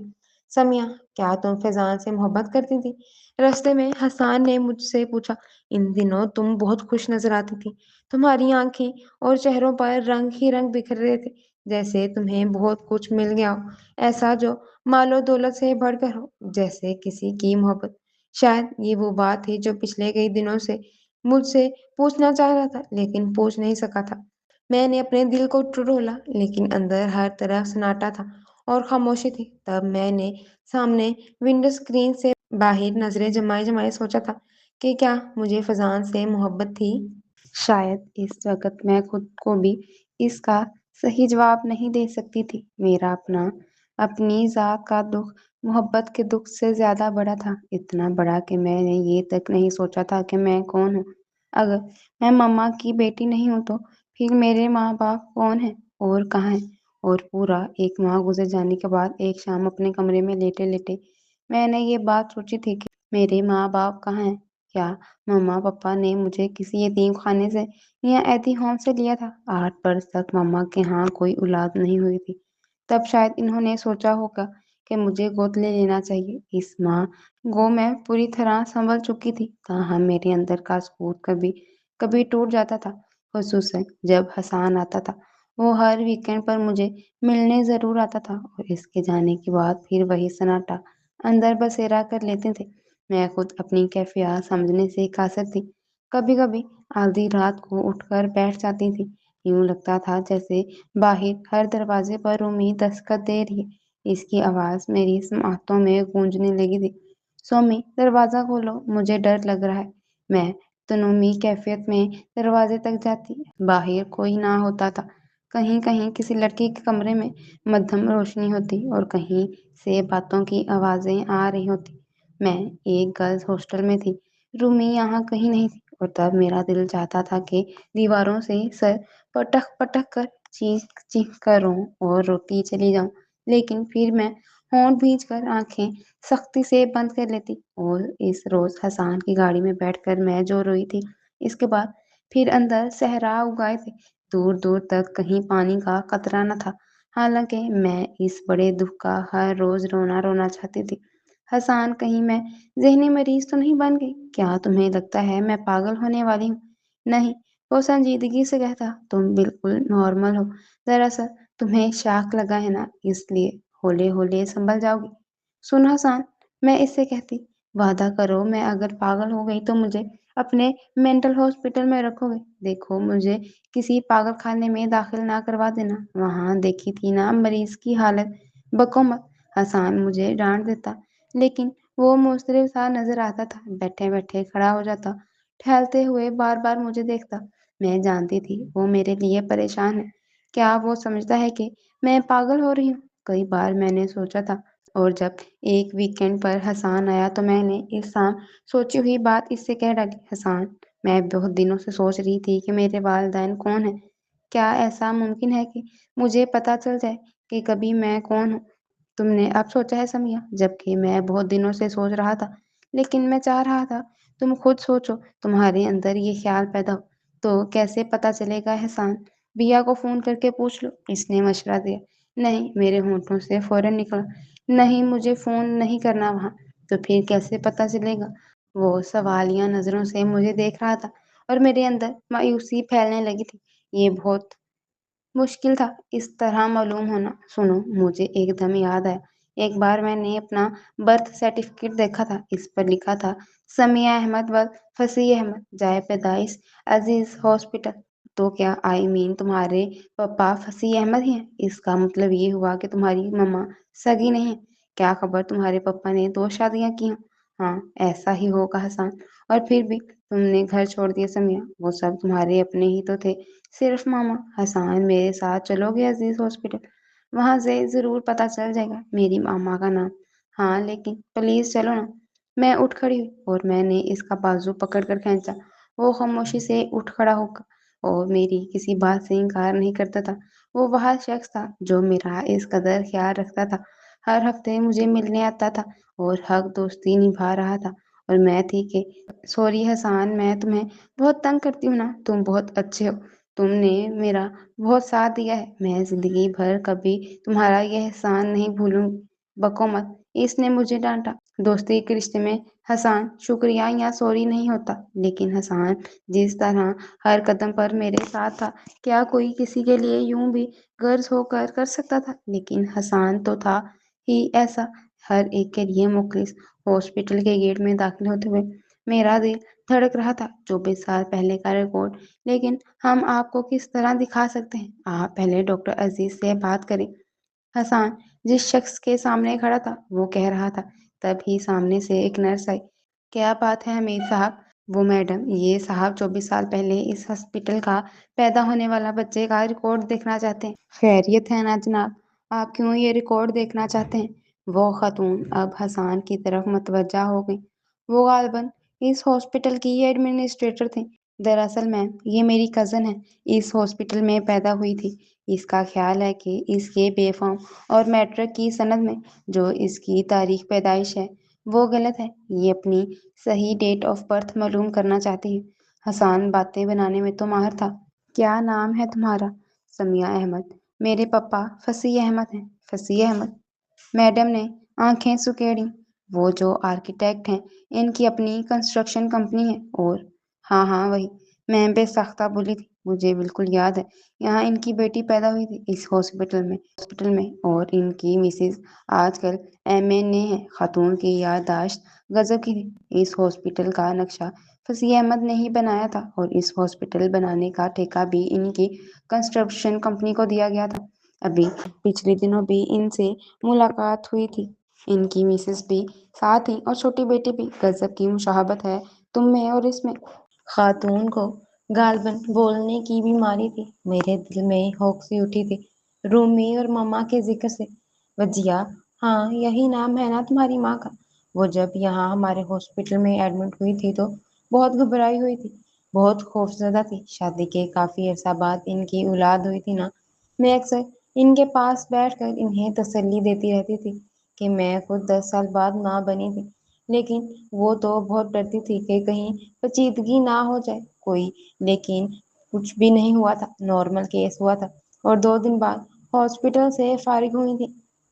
سمیہ، کیا تم فیضان سے محبت کرتی تھی؟ راستے میں حسان نے مجھ سے پوچھا۔ ان دنوں تم بہت خوش نظر آتی تھی، تمہاری آنکھیں اور چہروں پر رنگ ہی رنگ بکھر رہے تھے، جیسے تمہیں بہت کچھ مل گیا ہو، ایسا جو مال و دولت سے بڑھ کر ہو، جیسے کسی کی محبت۔ شاید یہ وہ بات تھی جو پچھلے کئی دنوں سے مجھ سے پوچھنا چاہ رہا تھا، لیکن پوچھ نہیں سکا تھا۔ میں نے اپنے دل کو ٹٹولا، لیکن اندر ہر طرف سناٹا تھا اور خاموشی تھی۔ تب میں نے سامنے ونڈو اسکرین سے باہر نظریں جمائے جمائے سوچا تھا کہ کیا مجھے فیضان سے محبت تھی؟ شاید اس وقت میں خود کو بھی اس کا صحیح جواب نہیں دے سکتی تھی۔ میرا اپنی ذات کا دکھ محبت کے دکھ سے زیادہ بڑا تھا، اتنا بڑا کہ میں نے یہ تک نہیں سوچا تھا کہ میں کون ہوں۔ اگر میں مما کی بیٹی نہیں ہوں تو پھر میرے ماں باپ کون ہیں اور کہاں ہیں؟ اور پورا ایک ماہ گزر جانے کے بعد ایک شام اپنے کمرے میں لیٹے لیٹے میں نے یہ بات سوچی تھی کہ میرے ماں باپ کہاں ہیں؟ کیا مما پپا نے مجھے کسی یتیم خانے سے یا ایتھی ہوم سے لیا تھا؟ 8 برس تک مما کے ہاں کوئی اولاد نہیں ہوئی تھی۔ تب شاید انہوں نے سوچا ہوگا کہ مجھے گود لے لینا چاہیے۔ اس ماہ گو میں پوری طرح سنبھل چکی تھی، تاہم میرے اندر کا سکوت کبھی کبھی ٹوٹ جاتا تھا، خصوصاً جب حسان آتا تھا۔ وہ ہر ویکینڈ پر مجھے ملنے ضرور آتا تھا، اور اس کے جانے کے بعد پھر وہی سناٹا اندر بسیرا کر لیتے تھے۔ میں خود اپنی کیفیات سمجھنے سے قاصر تھی۔ کبھی کبھی آدھی رات کو اٹھ کر بیٹھ جاتی تھی یوں لگتا تھا جیسے باہر ہر دروازے پر امید دستخط دے رہی ہے۔ اس کی آواز میری سماعتوں میں گونجنے لگی تھی۔ سومی، دروازہ کھولو، مجھے ڈر لگ رہا ہے۔ میں تنومی کیفیت میں دروازے تک جاتی۔ باہر کوئی نہ ہوتا تھا۔ کہیں کہیں کسی لڑکی کے کمرے میں مدھم روشنی ہوتی اور کہیں سے باتوں کی آوازیں آ رہی ہوتی۔ میں ایک گرلز ہاسٹل میں تھی، رومی یہاں کہیں نہیں تھی، اور تب میرا دل چاہتا تھا کہ دیواروں سے سر پٹک پٹک کر چیخ چیخ کر روؤں اور روتی چلی جاؤں، لیکن پھر میں ہونٹ بھینچ کر آنکھیں سختی سے بند کر لیتی۔ اور اس روز حسان کی گاڑی میں بیٹھ کر میں جو روئی تھی، اس کے بعد پھر اندر صحرا اگائے تھے، دور دور تک کہیں پانی کا قطرہ نہ تھا، حالانکہ میں اس بڑے دکھ کا ہر روز رونا چاہتی تھی۔ حسان، کہیں میں ذہنی مریض تو نہیں بن گئی؟ کیا تمہیں لگتا ہے میں پاگل ہونے والی ہوں؟ نہیں، وہ سنجیدگی سے کہتا، تم بالکل نارمل ہو۔ دراصل تمہیں شاک لگا ہے نا، اس لیے ہولے ہولے سنبھل جاؤ گی۔ سن حسان، میں اس سے کہتی، وعدہ کرو میں اگر پاگل ہو گئی تو مجھے اپنے مینٹل ہاسپٹل میں رکھو گے۔ دیکھو، مجھے کسی پاگل خانے میں داخل نہ کروا دینا، وہاں دیکھی تھی نا مریض کی حالت، بکو مت۔ حسان مجھے ڈانٹ دیتا، لیکن وہ مضطرب سا نظر آتا تھا، بیٹھے بیٹھے کھڑا ہو جاتا، ٹہلتے ہوئے بار بار مجھے دیکھتا۔ میں جانتی تھی وہ میرے لیے پریشان ہے۔ کیا وہ سمجھتا ہے کہ میں پاگل ہو رہی ہوں؟ کئی بار میں نے سوچا تھا، اور جب ایک ویکینڈ پر حسان آیا تو میں نے اس شام سوچی ہوئی بات اس سے کہہ ڈالی، حسان، میں بہت دنوں سے سوچ رہی تھی کہ میرے والدین کون ہیں۔ کیا ایسا ممکن ہے کہ مجھے پتہ چل جائے کہ کبھی میں کون ہوں؟ تم نے اب سوچا ہے سمیہ، جبکہ میں بہت دنوں سے سوچ رہا تھا، لیکن میں چاہ رہا تھا تم خود سوچو، تمہارے اندر یہ خیال پیدا ہو تو کیسے پتہ چلے گا؟ حسان، بیا کو فون کر کے پوچھ لو، اس نے مشورہ دیا۔ نہیں، میرے ہونٹوں سے فوراً نکلا، نہیں، مجھے فون نہیں کرنا وہاں۔ تو پھر کیسے پتہ چلے گا؟ وہ سوالیہ نظروں سے مجھے دیکھ رہا تھا اور میرے اندر مایوسی پھیلنے لگی تھی۔ یہ بہت مشکل تھا اس طرح معلوم ہونا۔ سنو، مجھے ایک دم یاد آیا، ایک بار میں نے اپنا برتھ سرٹیفکیٹ دیکھا تھا، اس پر لکھا تھا سمیہ احمد ول فصیح احمد، جائے پیدائش عزیز ہاسپٹل۔ تو کیا تمہارے پپا فصیح احمد ہی ہیں؟ اس کا مطلب یہ ہوا کہ تمہاری مما سگی نہیں ہے۔ کیا خبر تمہارے پپا نے 2 شادیاں کی ہیں؟ ہاں، ایسا ہی ہوگا حسان، اور پھر بھی تم نے گھر چھوڑ دیا سمیہ، وہ سب تمہارے اپنے ہی تو تھے، صرف ماما۔ حسان، میرے ساتھ چلو گے عزیز ہاسپٹل؟ وہاں سے ضرور پتہ چل جائے گا میری ماما کا نام۔ ہاں، لیکن پلیز چلو نا۔ میں اٹھ کھڑی ہوئی اور میں نے اس کا بازو پکڑ کر کھینچا۔ وہ خاموشی سے اٹھ کھڑا ہوگا اور میری کسی بات سے انکار نہیں کرتا تھا۔ وہ وہ شخص تھا جو میرا اس قدر خیال رکھتا تھا، ہر ہفتے مجھے ملنے آتا تھا اور حق دوستی نبھا رہا تھا، اور میں تھی کہ سوری حسان، میں تمہیں بہت تنگ کرتی ہوں نا، تم بہت اچھے ہو، تم نے میرا بہت ساتھ دیا ہے، میں زندگی بھر کبھی تمہارا یہ احسان نہیں بھولوں گی، بکو مت۔ اس نے مجھے ڈانٹا۔ دوستی کے رشتے میں حسان شکریہ یا سوری نہیں ہوتا، لیکن حسان جس طرح ہر قدم پر میرے ساتھ تھا، کیا کوئی کسی کے لیے یوں بھی غرض ہو کر سکتا تھا؟ لیکن حسان تو تھا ہی ایسا، ہر ایک کے لیے مخلص۔ ہاسپٹل کے گیٹ میں داخل ہوتے ہوئے میرا دل دھڑک رہا تھا، 24 سال پہلے کا ریکارڈ، لیکن ہم آپ کو کس طرح دکھا سکتے ہیں؟ آپ پہلے ڈاکٹر عزیز سے بات کریں۔ حسان جس شخص کے سامنے کھڑا تھا وہ کہہ رہا تھا، تب ہی سامنے سے ایک نرس آئی۔ کیا بات ہے حمید صاحب؟ وہ میڈم، یہ صاحب 24 سال پہلے اس ہاسپٹل کا پیدا ہونے والا بچے کا ریکارڈ دیکھنا چاہتے ہیں۔ خیریت ہے نا جناب؟ آپ کیوں یہ ریکارڈ دیکھنا چاہتے ہیں؟ وہ خاتون اب حسان کی طرف متوجہ ہو گئی۔ وہ غالباً اس ہاسپٹل کی ایڈمنسٹریٹر تھیں۔ دراصل میم، یہ میری کزن ہے، اس ہاسپٹل میں پیدا ہوئی تھی۔ اس کا خیال ہے کہ اس کے بے فارم اور میٹرک کی سند میں جو اس کی تاریخ پیدائش ہے وہ غلط ہے۔ یہ اپنی صحیح ڈیٹ آف برتھ معلوم کرنا چاہتی ہے۔ حسان باتیں بنانے میں تو ماہر تھا۔ کیا نام ہے تمہارا؟ سمیہ احمد۔ میرے پپا فصیح احمد ہیں۔ فصیح احمد؟ میڈم نے آنکھیں سکیڑیں۔ وہ جو آرکیٹیکٹ ہیں، ان کی اپنی کنسٹرکشن کمپنی ہے۔ اور ہاں ہاں وہی، میں بے ساختہ بولی تھی، مجھے بالکل یاد ہے، یہاں ان کی بیٹی پیدا ہوئی تھی اس ہاسپٹل میں، اور ان کی مسز آج کل ایم این اے ہیں۔ خاتون کی یادداشت غضب کی تھی۔ اس ہاسپٹل کا نقشہ فصیح احمد نے ہی بنایا تھا اور اس ہاسپٹل بنانے کا ٹھیکہ بھی ان کی کنسٹرکشن کمپنی کو دیا گیا تھا۔ ابھی پچھلے دنوں بھی ان سے ملاقات ہوئی تھی۔ ان کی مسز بھی ساتھ تھیں اور چھوٹی بیٹی بھی۔ غضب کی مشابہت ہے تم میں اور اس میں۔ خاتون کو غالباً بولنے کی بیماری تھی۔ میرے دل میں ہوک سی اٹھی تھی رومی اور ماما کے ذکر سے۔ وجیہہ، ہاں یہی نام ہے نا تمہاری ماں کا؟ وہ جب یہاں ہمارے ہاسپٹل میں ایڈمٹ ہوئی تھی تو بہت گھبرائی ہوئی تھی، بہت خوفزدہ تھی۔ شادی کے کافی عرصہ بعد ان کی اولاد ہوئی تھی نا، میں اکثر ان کے پاس بیٹھ کر انہیں تسلی دیتی رہتی تھی کہ میں خود 10 سال بعد ماں بنی تھی، لیکن وہ تو بہت ڈرتی تھی کہ کہیں پیچیدگی نہ ہو جائے کوئی۔ لیکن کچھ بھی نہیں ہوا تھا، نارمل کیس ہوا تھا اور 2 دن بعد ہاسپٹل سے فارغ ہوئی تھی۔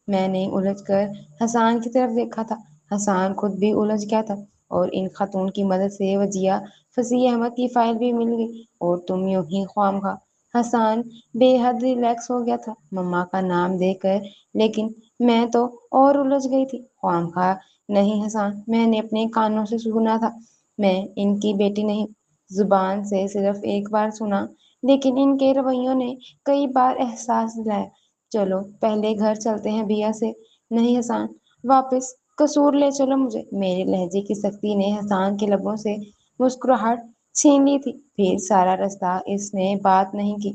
میں نے الجھ کر حسان کی طرف دیکھا تھا۔ حسان خود بھی الجھ گیا تھا اور ان خاتون کی مدد سے وجیہہ فصیح احمد کی فائل بھی مل گئی اور تم یوں ہی خوامخواہ۔ حسان بے حد ریلیکس ہو گیا تھا مما کا نام دے کر، لیکن میں تو اور الجھ گئی تھی۔ خوامخواہ نہیں حسان، میں نے اپنے کانوں سے سنا تھا، میں ان کی بیٹی نہیں۔ زبان سے صرف ایک بار سنا، لیکن ان کے رویوں نے کئی بار احساس دلایا۔ چلو پہلے گھر چلتے ہیں بیا سے۔ نہیں حسان، واپس قصور لے چلو مجھے۔ میرے لہجے کی سختی نے حسان کے لبوں سے مسکراہٹ چھین لی تھی۔ پھر سارا رستہ اس نے بات نہیں کی۔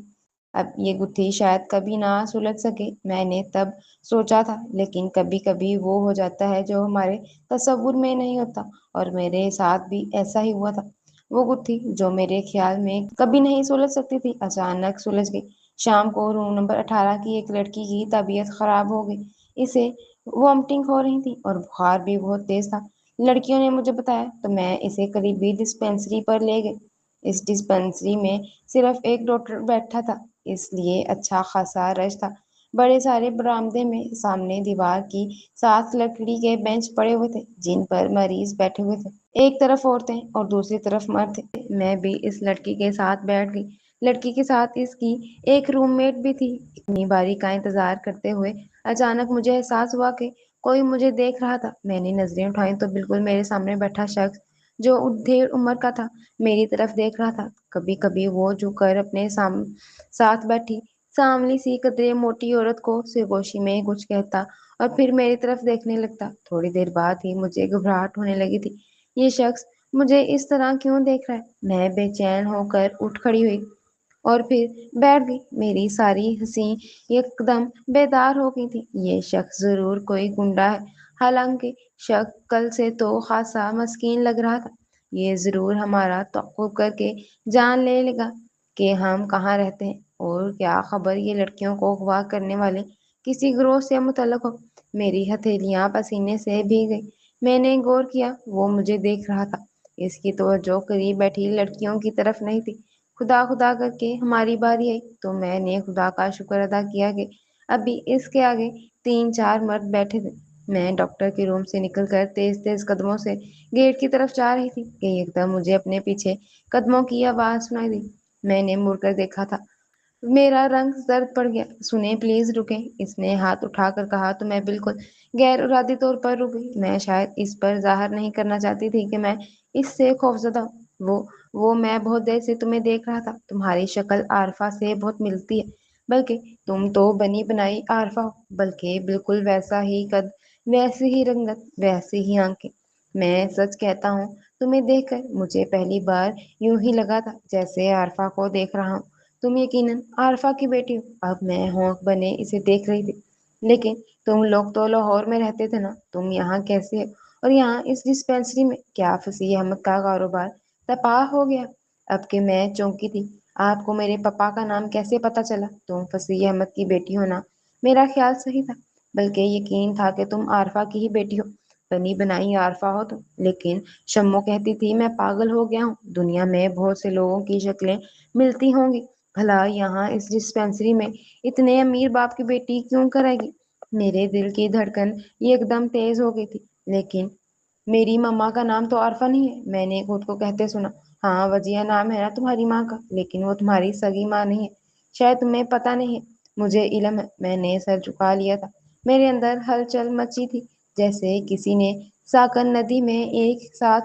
اب یہ گتھی شاید کبھی نہ سلجھ سکے، میں نے تب سوچا تھا، لیکن کبھی کبھی وہ ہو جاتا ہے جو ہمارے تصور میں نہیں ہوتا، اور میرے ساتھ بھی ایسا ہی ہوا تھا۔ وہ گتھی جو میرے خیال میں کبھی نہیں سلجھ سکتی تھی، اچانک سلجھ گئی۔ شام کو روم نمبر 18 کی ایک لڑکی کی طبیعت خراب ہو گئی۔ اسے وامٹنگ ہو رہی تھی اور بخار بھی بہت تیز تھا۔ لڑکیوں نے مجھے بتایا تو میں اسے قریبی ڈسپینسری پر لے گئی۔ اس ڈسپینسری میں صرف ایک ڈاکٹر بیٹھا تھا، اس لیے اچھا خاصا رش تھا۔ بڑے سارے برآمدے میں سامنے دیوار کی ساتھ لکڑی کے بینچ پڑے ہوئے تھے جن پر مریض بیٹھے ہوئے تھے۔ ایک طرف عورتیں اور دوسری طرف مرد تھے۔ میں بھی اس لڑکی کے ساتھ بیٹھ گئی۔ لڑکی کے ساتھ اس کی ایک روم میٹ بھی تھی۔ اتنی باری کا انتظار کرتے ہوئے اچانک مجھے احساس ہوا کہ کوئی مجھے دیکھ رہا تھا۔ میں نے نظریں اٹھائیں تو بالکل میرے سامنے بیٹھا شخص جو ڈھیر عمر کا تھا میری طرف دیکھ رہا تھا۔ کبھی کبھی وہ جھک کر اپنے ساتھ بیٹھی ساملی سی قدرے موٹی عورت کو سرگوشی میں کچھ کہتا اور پھر میری طرف دیکھنے لگتا۔ تھوڑی دیر بعد ہی مجھے گھبراہٹ ہونے لگی تھی۔ یہ شخص مجھے اس طرح کیوں دیکھ رہا ہے؟ میں بے چین ہو کر اٹھ کھڑی ہوئی اور پھر بیٹھ گئی۔ میری ساری ہنسی یکدم بیدار ہو گئی تھی۔ یہ شخص ضرور کوئی گنڈا ہے، حالانکہ شکل سے تو خاصا مسکین لگ رہا تھا۔ یہ ضرور ہمارا تعقب کر کے جان لے گا کہ ہم کہاں رہتے ہیں، اور کیا خبر یہ لڑکیوں کو اغوا کرنے والے کسی گروہ سے متعلق ہو۔ میری ہتھیلیاں پسینے سے بھیگ گئی۔ میں نے غور کیا، وہ مجھے دیکھ رہا تھا۔ اس کی توجہ قریب بیٹھی لڑکیوں کی طرف نہیں تھی۔ خدا خدا کر کے ہماری باری آئی تو میں نے خدا کا شکر ادا کیا کہ ابھی اس کے آگے 3 4 مرد بیٹھے تھے۔ میں ڈاکٹر کے روم سے نکل کر تیز تیز قدموں سے گیٹ کی طرف جا رہی تھی کہ یکدم مجھے اپنے پیچھے قدموں کی آواز سنائی دی۔ میں نے مڑ کر دیکھا تھا۔ میرا رنگ زرد پڑ گیا۔ سنیں پلیز رکیں، اس نے ہاتھ اٹھا کر کہا تو میں بالکل غیر ارادی طور پر رک گئی۔ میں شاید اس پر ظاہر نہیں کرنا چاہتی تھی کہ میں اس سے خوفزدہ ہوں۔ وہ میں بہت دیر سے تمہیں دیکھ رہا تھا، تمہاری شکل عارفہ سے بہت ملتی ہے، بلکہ تم تو بنی بنائی عارفہ ہو، بلکہ بالکل ویسا ہی قد، ویسی ہی رنگت، ویسی ہی آنکھیں۔ میں سچ کہتا ہوں، تمہیں دیکھ کر مجھے پہلی بار یوں ہی لگا تھا جیسے عارفہ کو دیکھ رہا ہوں۔ تم یقیناً عارفہ کی بیٹی ہو۔ اب میں ہونک بنے اسے دیکھ رہی تھی۔ لیکن تم لوگ تو لاہور میں رہتے تھے نا، تم یہاں کیسے ہو؟ اور یہاں اس ڈسپینسری میں کیا فصیح احمد کا کاروبار تپاہ ہو گیا؟ اب کہ میں چونکی تھی، آپ کو میرے پپا کا نام کیسے پتا چلا؟ تم فصیح احمد کی بیٹی ہو نا؟ میرا خیال صحیح تھا، بلکہ یقین تھا کہ تم عارفہ کی ہی بیٹی ہو، بنی بنائی عارفہ ہو تم۔ لیکن شمو کہتی تھی میں پاگل ہو گیا ہوں، دنیا میں بہت سے لوگوں کی شکلیں ملتی ہوں گی، بھلا یہاں اس ڈسپینسری میں اتنے امیر باپ کی بیٹی کیوں کرے گی؟ میرے دل کی دھڑکن یکدم تیز ہو گئی تھی۔ لیکن میری مما کا نام تو عارفہ نہیں ہے، میں نے خود کو کہتے سنا۔ ہاں وجیہہ نام ہے نا تمہاری ماں کا، لیکن وہ تمہاری سگی ماں نہیں ہے، شاید تمہیں پتا نہیں ہے۔ مجھے علم ہے، میں نے سر جھکا لیا تھا۔ میرے اندر ہلچل مچی تھی، جیسے کسی نے ساکن ندی میں ایک ساتھ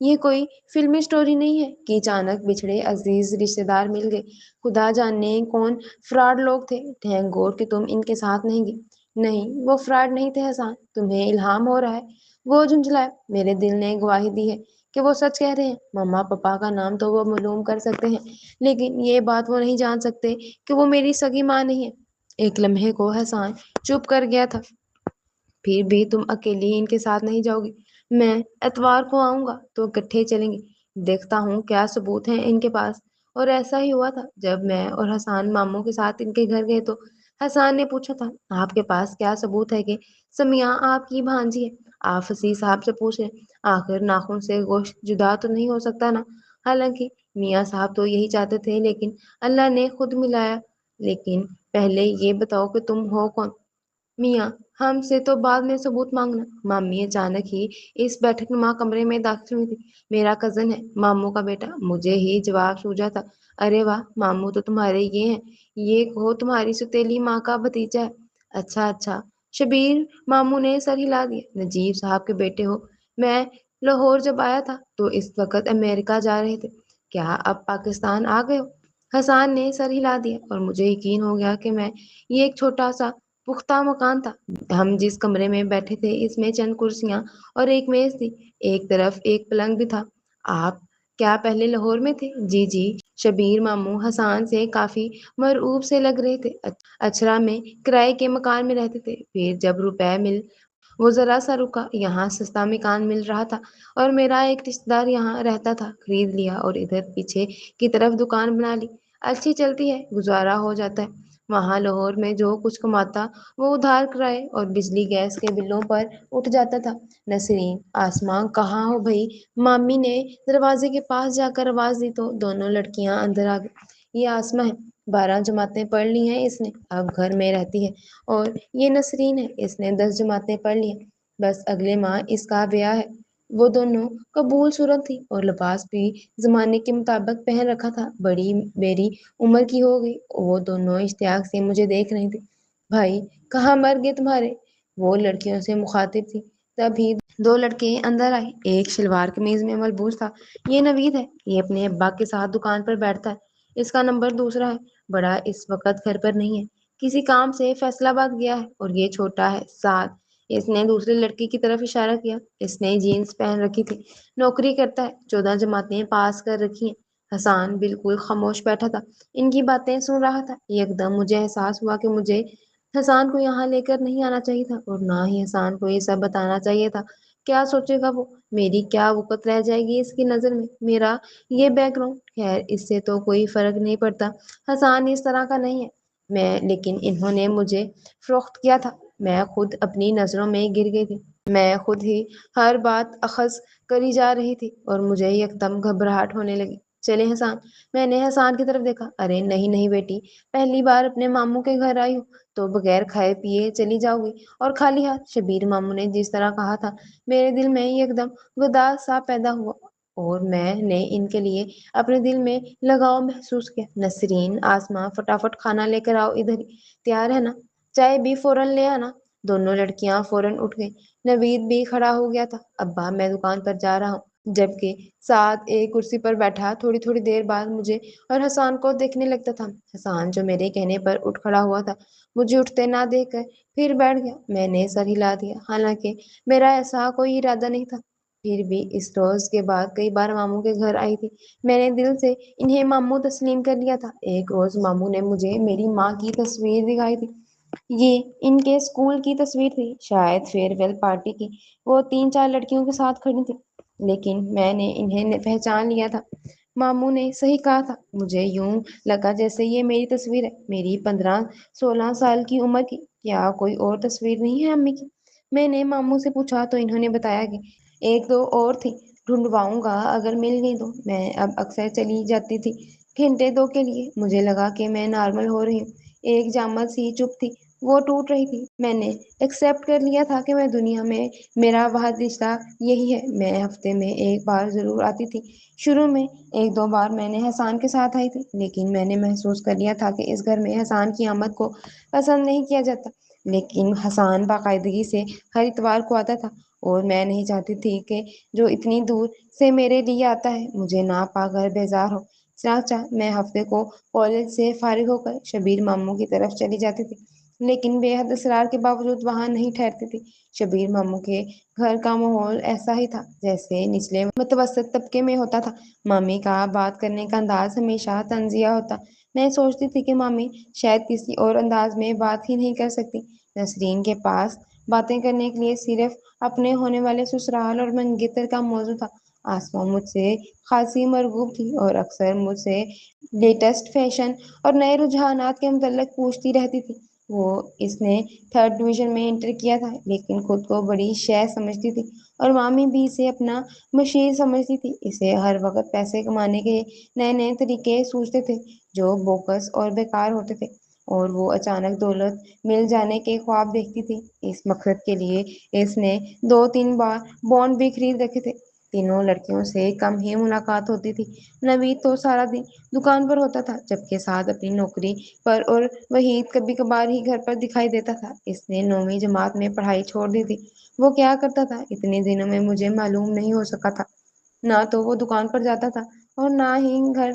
یہ کوئی فلمی سٹوری نہیں ہے کہ اچانک بچھڑے عزیز رشتے دار مل گئے۔ خدا جانے کون فراڈ لوگ تھے، تھینک گوڈ کہ تم ان کے ساتھ نہیں گئی۔ نہیں، وہ فراڈ نہیں تھے حسان، تمہیں الہام ہو رہا ہے۔ وہ جھنجھلایا۔ میرے دل نے گواہی دی ہے کہ وہ سچ کہہ رہے ہیں۔ مما پپا کا نام تو وہ معلوم کر سکتے ہیں، لیکن یہ بات وہ نہیں جان سکتے کہ وہ میری سگی ماں نہیں ہے۔ ایک لمحے کو حسان چپ کر گیا تھا۔ پھر بھی تم اکیلی ان کے ساتھ نہیں جاؤ گی؟ میں اتوار کو آؤں گا تو اکٹھے چلیں گے۔ دیکھتا ہوں کیا ثبوت ہیں ان کے پاس۔ اور ایسا ہی ہوا تھا۔ جب میں اور حسان ماموں کے ساتھ ان کے گھر گئے تو حسان نے پوچھا تھا، آپ کے پاس کیا ثبوت ہے کہ سمیہ آپ کی بھانجی ہے؟ آپ فصیح صاحب سے پوچھ لیں، آخر ناخن سے گوشت جدا تو نہیں ہو سکتا نا۔ حالانکہ میاں صاحب تو یہی چاہتے تھے، لیکن اللہ نے خود ملایا۔ لیکن پہلے یہ بتاؤ کہ تم ہو کون؟ میاں، ہم سے تو بعد میں ثبوت مانگنا۔ مامی اچانک ہی اس بیٹھک نما کمرے میں داخل ہوئی تھی۔ میرا کزن ہے، ماموں کا بیٹا۔ مجھے ہی جواب سوجا تھا۔ ارے واہ، ماموں تو تمہارے یہ ہیں، یہ کہو تمہاری ستیلی ماں کا بھتیجا ہے۔ اچھا اچھا، شبیر ماموں نے سر ہلا دیا۔ نجیب صاحب کے بیٹے ہو۔ میں لاہور جب آیا تھا تو اس وقت امریکہ جا رہے تھے، کیا اب پاکستان آ گئے ہو؟ حسان نے سر ہلا دیا اور مجھے یقین ہو گیا کہ میں یہ ایک چھوٹا سا پختہ مکان تھا۔ ہم جس کمرے میں بیٹھے تھے اس میں چند کرسیاں اور ایک میز تھی، ایک طرف ایک پلنگ بھی تھا۔ آپ کیا پہلے لاہور میں تھے؟ جی جی۔ شبیر ماموں حسان سے کافی مرعوب سے لگ رہے تھے۔ اچھرا میں کرائے کے مکان میں رہتے تھے، پھر جب روپے مل وہ ذرا سا رکا، یہاں سستا مکان مل رہا تھا اور میرا ایک رشتہ دار یہاں رہتا تھا، خرید لیا اور ادھر پیچھے کی طرف دکان بنا لی۔ اچھی چلتی ہے، گزارا ہو جاتا ہے۔ وہاں لاہور میں جو کچھ کماتا وہ ادھار کرائے اور بجلی گیس کے بلوں پر اٹھ جاتا تھا۔ نسرین، آسماں کہاں ہو بھائی؟ مامی نے دروازے کے پاس جا کر آواز دی تو دونوں لڑکیاں اندر آ گئی۔ یہ آسماں ہے، 12 جماعتیں پڑھ لی ہیں اس نے، اب گھر میں رہتی ہے۔ اور یہ نسرین ہے، اس نے 10 جماعتیں پڑھ لی ہیں، بس اگلے ماہ اس کا بیاہ ہے۔ وہ دونوں قبول صورت تھی اور لباس بھی زمانے کے مطابق پہن رکھا تھا۔ بڑی میری عمر کی ہو گئی۔ وہ دونوں اشتیاق سے مجھے دیکھ رہی تھی۔ بھائی کہاں مر گئے تمہارے؟ وہ لڑکیوں سے مخاطب تھی۔ تبھی 2 لڑکے اندر آئے۔ ایک شلوار قمیض میں ملبوس تھا۔ یہ نوید ہے، یہ اپنے ابا کے ساتھ دکان پر بیٹھتا ہے، اس کا نمبر دوسرا ہے، بڑا اس وقت گھر پر نہیں ہے، کسی کام سے فیصل آباد گیا ہے۔ اور یہ چھوٹا ہے، 7۔ اس نے دوسرے لڑکی کی طرف اشارہ کیا۔ اس نے جینس پہن رکھی تھی، نوکری کرتا ہے، 14 جماعتیں پاس کر رکھی ہیں۔ حسان بالکل خاموش بیٹھا تھا، ان کی باتیں سن رہا تھا۔ یکدم مجھے احساس ہوا کہ مجھے حسان کو یہاں لے کر نہیں آنا چاہیے تھا، اور نہ ہی حسان کو یہ سب بتانا چاہیے تھا۔ کیا سوچے گا وہ؟ میری کیا وقت رہ جائے گی اس کی نظر میں؟ میرا یہ بیک گراؤنڈ؟ خیر، اس سے تو کوئی فرق نہیں پڑتا، حسان اس طرح کا نہیں ہے۔ لیکن انہوں نے مجھے فروخت کیا تھا، میں خود اپنی نظروں میں گر گئی تھی۔ میں خود ہی ہر بات اخذ کری جا رہی تھی اور مجھے یکدم گھبراہٹ ہونے لگی۔ چلے حسان، میں نے حسان کی طرف دیکھا۔ ارے نہیں نہیں بیٹی، پہلی بار اپنے ماموں کے گھر آئی ہوں تو بغیر کھائے پیے چلی جاؤ گی اور خالی ہاتھ؟ شبیر ماموں نے جس طرح کہا تھا، میرے دل میں یکدم گداز سا پیدا ہوا اور میں نے ان کے لیے اپنے دل میں لگاؤ محسوس کیا۔ نسرین، آسماں، فٹافٹ کھانا لے کر آؤ، ادھر ہی تیار ہے نا؟ چائے بھی فوراً لے آنا۔ دونوں لڑکیاں فوراً اٹھ گئیں۔ نوید بھی کھڑا ہو گیا تھا۔ ابا، میں دکان پر جا رہا ہوں۔ جبکہ ساتھ ایک کرسی پر بیٹھا تھوڑی تھوڑی دیر بعد مجھے اور حسان کو دیکھنے لگتا تھا۔ حسان جو میرے کہنے پر اٹھ کھڑا ہوا تھا، مجھے اٹھتے نہ دیکھ کر پھر بیٹھ گیا۔ میں نے سر ہلا دیا، حالانکہ میرا ایسا کوئی ارادہ نہیں تھا۔ پھر بھی اس روز کے بعد کئی بار ماموں کے گھر آئی تھی، میں نے دل سے انہیں ماموں تسلیم کر لیا تھا۔ ایک روز ماموں نے مجھے میری ماں کی تصویر دکھائی تھی۔ یہ ان کے اسکول کی تصویر تھی، شاید فیئر ویل پارٹی کی۔ وہ 3-4 لڑکیوں کے ساتھ کھڑی تھی، لیکن میں نے انہیں پہچان لیا تھا۔ ماموں نے صحیح کہا تھا، مجھے یوں لگا جیسے یہ میری تصویر ہے، میری 15-16 سال کی عمر کی۔ کیا کوئی اور تصویر نہیں ہے امی کی؟ میں نے ماموں سے پوچھا تو انہوں نے بتایا کہ 1-2 اور تھی، ڈھونڈواؤں گا اگر مل گئی تو۔ میں اب اکثر چلی جاتی تھی، گھنٹے 2 کے لیے۔ مجھے لگا کہ میں نارمل ہو رہی ہوں۔ ایک جامد سی چپ تھی، وہ ٹوٹ رہی تھی۔ میں نے ایکسپٹ کر لیا تھا کہ میں دنیا میں میرا واحد رشتہ یہی ہے۔ میں ہفتے میں 1 بار ضرور آتی تھی۔ شروع میں 1-2 بار میں نے حسان کے ساتھ آئی تھی، لیکن میں نے محسوس کر لیا تھا کہ اس گھر میں حسان کی آمد کو پسند نہیں کیا جاتا۔ لیکن حسان باقاعدگی سے ہر اتوار کو آتا تھا اور میں نہیں چاہتی تھی کہ جو اتنی دور سے میرے لیے آتا ہے مجھے نہ پا کر بیزار ہو۔ چنانچہ میں ہفتے کو کالج سے فارغ ہو کر شبیر ماموں کی طرف چلی جاتی تھی، لیکن بے حد اصرار کے باوجود وہاں نہیں ٹھہرتی تھی۔ شبیر ماموں کے گھر کا ماحول ایسا ہی تھا جیسے نچلے متوسط طبقے میں ہوتا تھا۔ مامی کا بات کرنے کا انداز ہمیشہ طنزیہ ہوتا۔ میں سوچتی تھی کہ مامی شاید کسی اور انداز میں بات ہی نہیں کر سکتی۔ نسرین کے پاس باتیں کرنے کے لیے صرف اپنے ہونے والے سسرال اور منگیتر کا موضوع تھا۔ آسما مجھ سے خاصی مرغوب تھی اور اکثر مجھ سے لیٹسٹ فیشن اور نئے رجحانات کے متعلق پوچھتی رہتی تھی۔ وہ اس نے 3rd ڈویژن میں انٹر کیا تھا لیکن خود کو بڑی شے سمجھتی تھی اور مامی بھی اسے اپنا مشیر سمجھتی تھی۔ اسے ہر وقت پیسے کمانے کے نئے نئے طریقے سوچتے تھے جو بوکس اور بیکار ہوتے تھے، اور وہ اچانک دولت مل جانے کے خواب دیکھتی تھی۔ اس مقصد کے لیے اس نے 2-3 بار بانڈ بھی خرید رکھے تھے۔ تینوں لڑکیوں سے کم ہی ملاقات ہوتی تھی۔ نوید تو سارا دن دکان پر ہوتا تھا جبکہ ساتھ اپنی نوکری پر، اور وحید کبھی کبھار ہی گھر پر دکھائی دیتا تھا۔ اس نے 9ویں جماعت میں پڑھائی چھوڑ دی تھی۔ وہ کیا کرتا تھا اتنے دنوں میں مجھے معلوم نہیں ہو سکا تھا۔ نہ تو وہ دکان پر جاتا تھا اور نہ ہی گھر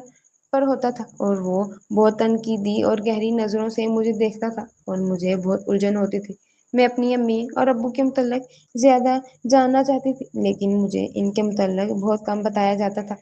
پر ہوتا تھا، اور وہ بہت تنقیدی اور گہری نظروں سے مجھے دیکھتا تھا اور مجھے بہت الجھن ہوتی تھی۔ میں اپنی امی اور ابو کے متعلق زیادہ جاننا چاہتی تھی لیکن مجھے ان کے متعلق بہت کم بتایا جاتا تھا۔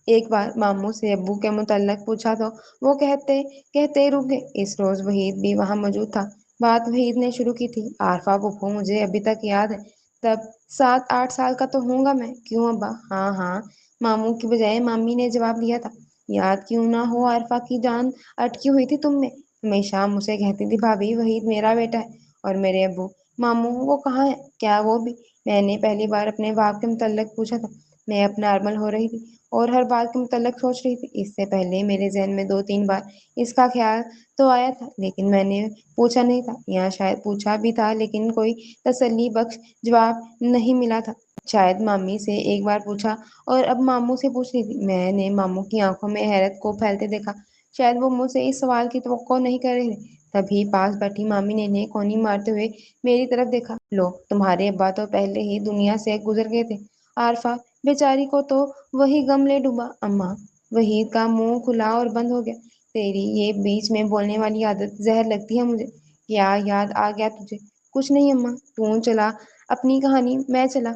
ایک بار ماموں سے ابو کے متعلق پوچھا تو وہ کہتے رک گئے۔ اس روز وحید بھی وہاں موجود تھا۔ بات وحید نے شروع کی تھی۔ عارفہ پھوپھو مجھے ابھی تک یاد ہے، تب 7-8 سال کا تو ہوں گا میں۔ کیوں ابا؟ ہاں ہاں، ماموں کی بجائے مامی نے جواب دیا تھا۔ یاد کیوں نہ ہو، عارفہ کی جان اٹکی ہوئی تھی تم میں۔ ہمیشہ مجھ سے کہتی تھی بھابھی وحید میرا بیٹا ہے، اور میرے ابو ماموں وہ کہاں ہے؟ کیا وہ بھی؟ میں نے پہلی بار اپنے باپ کے متعلق پوچھا تھا۔ میں اب نارمل ہو رہی تھی اور ہر بات کے متعلق سوچ رہی تھی۔ اس سے پہلے میرے ذہن میں 2-3 بار اس کا خیال تو آیا تھا لیکن میں نے پوچھا نہیں تھا، یا شاید پوچھا بھی تھا لیکن کوئی تسلی بخش جواب نہیں ملا تھا۔ شاید مامی سے ایک بار پوچھا اور اب ماموں سے پوچھ رہی تھی۔ میں نے ماموں کی آنکھوں میں حیرت کو پھیلتے دیکھا۔ شاید وہ مجھ سے اس سوال کی توقع نہیں کر رہے تھے۔ تبھی پاس بیٹھی مامی نے انہیں کونی مارتے ہوئے میری طرف دیکھا۔ لو، تمہارے ابا تو پہلے ہی دنیا سے گزر گئے تھے۔ عارفہ بیچاری کو تو وہی غم لے ڈوبا۔ اماں، وحید کا منہ کھلا اور بند ہو گیا۔ تیری یہ بیچ میں بولنے والی عادت زہر لگتی ہے مجھے۔ کیا یاد آ گیا تجھے؟ کچھ نہیں اماں، تو چلا اپنی کہانی، میں چلا۔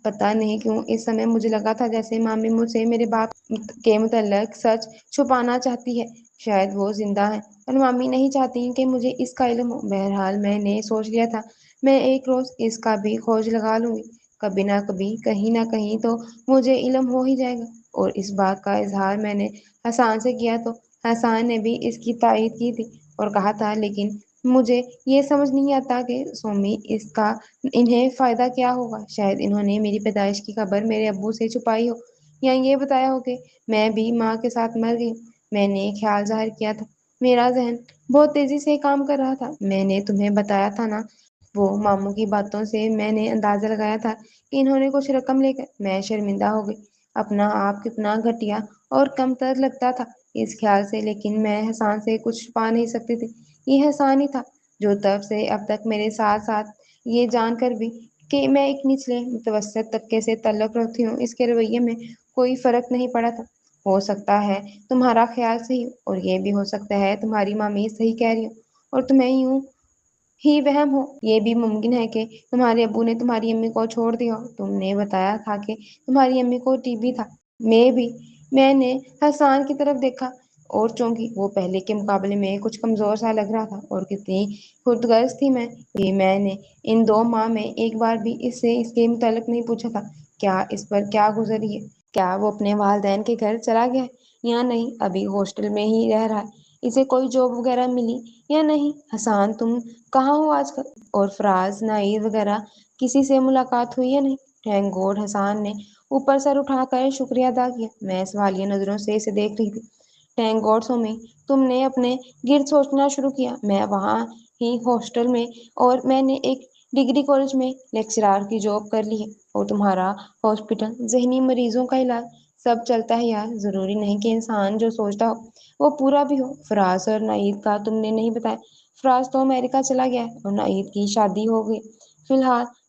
پتہ نہیں کیوں اس سمے مجھے لگا تھا جیسے مامی مجھ سے میرے باپ کے متعلق سچ چھپانا چاہتی ہے۔ شاید وہ زندہ ہے اور مامی نہیں چاہتی کہ مجھے اس کا علم ہو۔ بہرحال میں نے سوچ لیا تھا میں ایک روز اس کا بھی کھوج لگا لوں گی۔ کبھی نہ کبھی، کہیں نہ کہیں تو مجھے علم ہو ہی جائے گا۔ اور اس بات کا اظہار میں نے حسان سے کیا تو حسان نے بھی اس کی تائید کی تھی اور کہا تھا لیکن مجھے یہ سمجھ نہیں آتا کہ سومی اس کا انہیں فائدہ کیا ہوگا۔ شاید انہوں نے میری پیدائش کی خبر میرے ابو سے چھپائی ہو، یا یہ بتایا ہو کہ میں بھی ماں کے ساتھ مر گئی ہوں۔ میں نے خیال ظاہر کیا تھا۔ میرا ذہن بہت تیزی سے کام کر رہا تھا۔ میں نے تمہیں بتایا تھا نا، وہ ماموں کی باتوں سے میں نے اندازہ لگایا تھا کہ انہوں نے کچھ رقم لے کر۔ میں شرمندہ ہو گئی۔ اپنا آپ کتنا گھٹیا اور کم تر لگتا تھا اس خیال سے، لیکن میں حسان سے کچھ چھپا نہیں سکتی تھی۔ یہ حسان ہی تھا جو تب سے اب تک میرے ساتھ ساتھ، یہ جان کر بھی کہ میں ایک نچلے متوسط طبقے سے تعلق رکھتی ہوں، اس کے رویے میں کوئی فرق نہیں پڑا تھا۔ ہو سکتا ہے تمہارا خیال صحیح ہو، اور یہ بھی ہو سکتا ہے تمہاری مامی صحیح کہہ رہی ہو اور تمہیں یوں ہی وہم ہو۔ یہ بھی ممکن ہے کہ تمہارے ابو نے تمہاری امی کو چھوڑ دیا ہو۔ تم نے بتایا تھا کہ تمہاری امی کو ٹی بی تھا۔ میں نے حسان کی طرف دیکھا اور چونکی۔ وہ پہلے کے مقابلے میں کچھ کمزور سا لگ رہا تھا، اور کتنی خودغرض تھی میں کہ میں نے ان 2 ماہ میں ایک بار بھی اس سے اس کے متعلق نہیں پوچھا تھا کیا اس پر کیا گزری ہے، کیا وہ اپنے والدین کے گھر چلا گیا ہے یا نہیں، ابھی ہاسٹل میں ہی رہ رہا ہے، اسے کوئی جاب وغیرہ ملی یا نہیں۔ حسان، تم کہاں ہو آج کل؟ اور فراز، نائر وغیرہ کسی سے ملاقات ہوئی یا نہیں؟ تھینک گاڈ، حسان نے اوپر سر اٹھا کر شکریہ ادا کیا۔ میں سوالیہ نظروں سے اسے دیکھ رہی تھی۔ تھینک گاڈ سومی، تم نے اپنے گرد سوچنا شروع کیا۔ میں وہاں ہی ہاسٹل میں، اور میں نے ایک ڈگری کالج میں لیکچرار کی جاب کر لی ہے، اور تمہارا ہاسپٹل، ذہنی مریضوں کا علاج، سب چلتا ہے یار۔ ضروری نہیں کہ انسان جو سوچتا ہو وہ پورا بھی ہو۔ فراز اور نعید کا تم نے نہیں بتایا۔ فراز تو امریکہ چلا گیا ہے اور نعید کی شادی ہو گئی، فی الحال